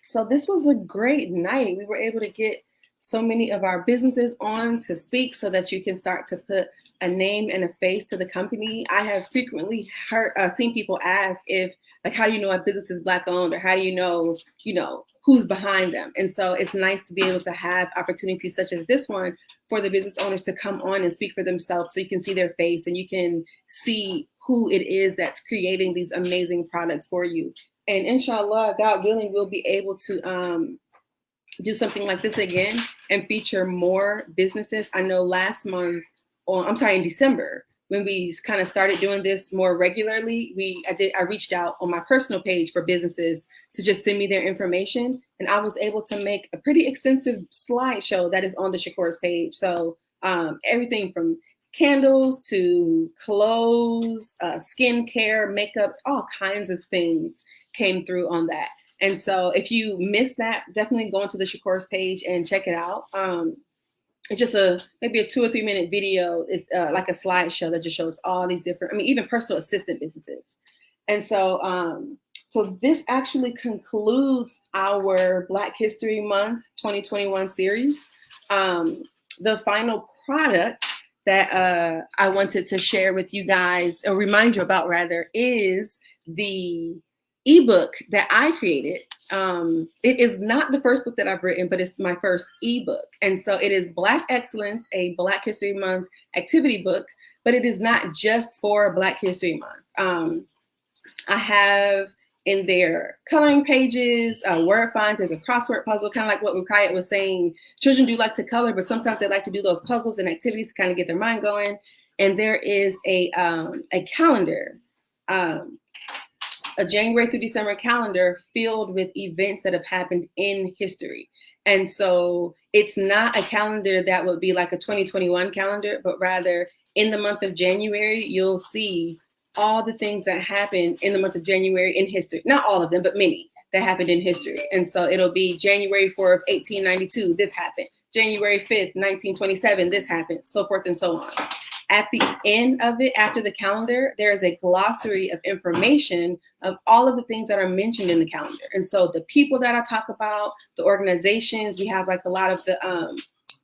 A: So this was a great night. We were able to get so many of our businesses on to speak so that you can start to put a name and a face to the company. I have frequently seen people ask how do you know a business is Black owned, or how do you know, who's behind them? And so it's nice to be able to have opportunities such as this one for the business owners to come on and speak for themselves, so you can see their face and you can see who it is that's creating these amazing products for you. And inshallah, God willing, we'll be able to do something like this again and feature more businesses. I know in December, when we kind of started doing this more regularly, I reached out on my personal page for businesses to just send me their information. And I was able to make a pretty extensive slideshow that is on the Shakur's page. So everything from candles to clothes, skincare, makeup, all kinds of things came through on that. And so if you missed that, definitely go onto the Shakur's page and check it out. It's just maybe a 2 or 3 minute video. It's like a slideshow that just shows all these different, even personal assistant businesses. And so, so this actually concludes our Black History Month 2021 series. The final product that I wanted to share with you guys, or remind you about rather, is the ebook that I created. It is not the first book that I've written, but it's my first ebook. And so it is Black Excellence, a Black History Month activity book, but it is not just for Black History Month. I have in their coloring pages, word finds. There's a crossword puzzle, kind of like what Rukayat was saying. Children do like to color, but sometimes they like to do those puzzles and activities to kind of get their mind going. And there is a calendar, a January through December calendar filled with events that have happened in history. And so it's not a calendar that would be like a 2021 calendar, but rather in the month of January, you'll see all the things that happened in the month of January in history. Not all of them, but many that happened in history. And so it'll be January 4th, 1892, this happened. January 5th, 1927, this happened, so forth and so on. At the end of it, after the calendar, there is a glossary of information of all of the things that are mentioned in the calendar. And so the people that I talk about, the organizations, we have like a lot of the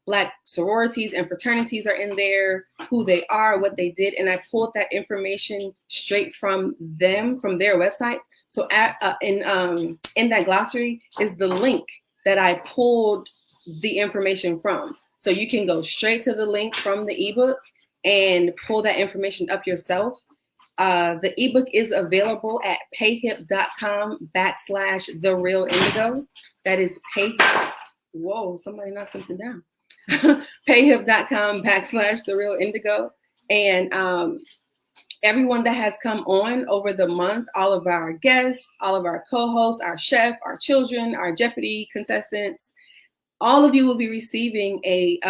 A: Black sororities and fraternities are in there, who they are, what they did. And I pulled that information straight from them, from their website. So in that glossary is the link that I pulled the information from. So you can go straight to the link from the ebook and pull that information up yourself. The ebook is available at payhip.com/therealindigo. That is whoa, somebody knocked something down. payhip.com/therealindigo. And everyone that has come on over the month, all of our guests, all of our co-hosts, our chef, our children, our Jeopardy contestants, all of you will be receiving a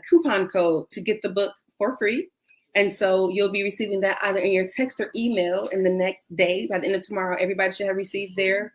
A: coupon code to get the book for free. And so you'll be receiving that either in your text or email in the next day. By the end of tomorrow, everybody should have received their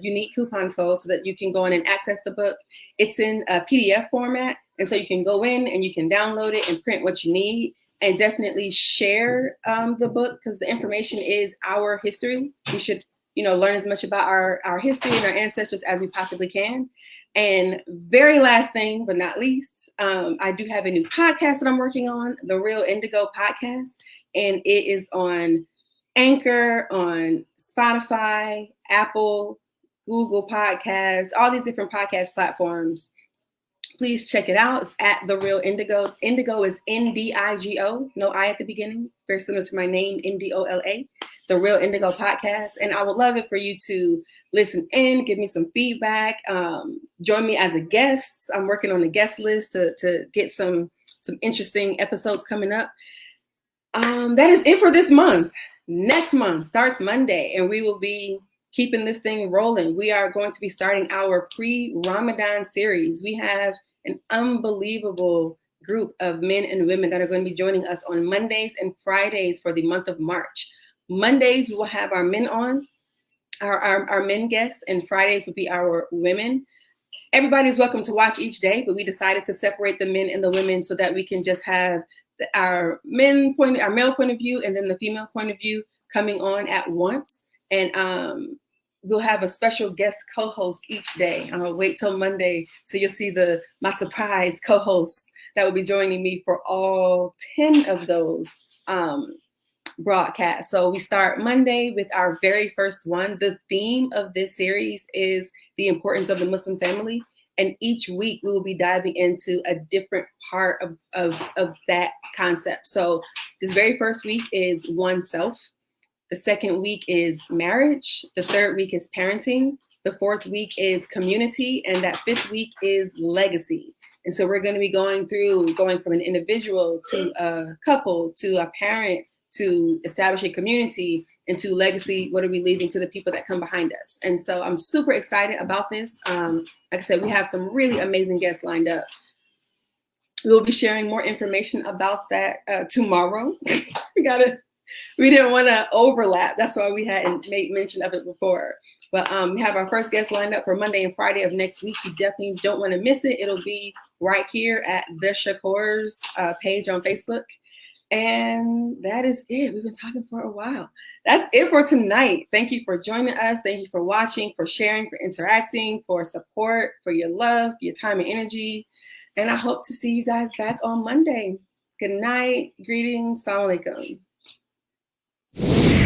A: unique coupon code so that you can go in and access the book. It's in a PDF format. And so you can go in and you can download it and print what you need, and definitely share the book, because the information is our history. We should, learn as much about our history and our ancestors as we possibly can. And very last thing, but not least, I do have a new podcast that I'm working on, The Real Indigo Podcast. And it is on Anchor, on Spotify, Apple, Google Podcasts, all these different podcast platforms. Please check it out. It's at The Real Indigo. Indigo is Ndigo, no I at the beginning. Very similar to my name, Ndola. The Real Indigo Podcast. And I would love it for you to listen in, give me some feedback, join me as a guest. I'm working on a guest list to get some interesting episodes coming up. That is it for this month. Next month starts Monday, and we will be keeping this thing rolling. We are going to be starting our pre-Ramadan series. We have an unbelievable group of men and women that are going to be joining us on Mondays and Fridays for the month of March. Mondays, we will have our men on, our men guests, and Fridays will be our women. Everybody's welcome to watch each day, but we decided to separate the men and the women so that we can just have our male point of view and then the female point of view coming on at once. And we'll have a special guest co-host each day. I'll wait till Monday so you'll see my surprise co-hosts that will be joining me for all 10 of those broadcasts. So we start Monday with our very first one. The theme of this series is the importance of the Muslim family. And each week we will be diving into a different part of that concept. So this very first week is oneself. The second week is marriage. The third week is parenting. The fourth week is community. And that fifth week is legacy. And so we're going to be going from an individual to a couple, to a parent, to establish a community, and to legacy. What are we leaving to the people that come behind us? And so I'm super excited about this. Like I said, we have some really amazing guests lined up. We'll be sharing more information about that tomorrow. We didn't want to overlap. That's why we hadn't made mention of it before. But we have our first guest lined up for Monday and Friday of next week. You definitely don't want to miss it. It'll be right here at The Shakur's page on Facebook. And that is it. We've been talking for a while. That's it for tonight. Thank you for joining us. Thank you for watching, for sharing, for interacting, for support, for your love, your time and energy. And I hope to see you guys back on Monday. Good night. Greetings. Assalamu alaikum.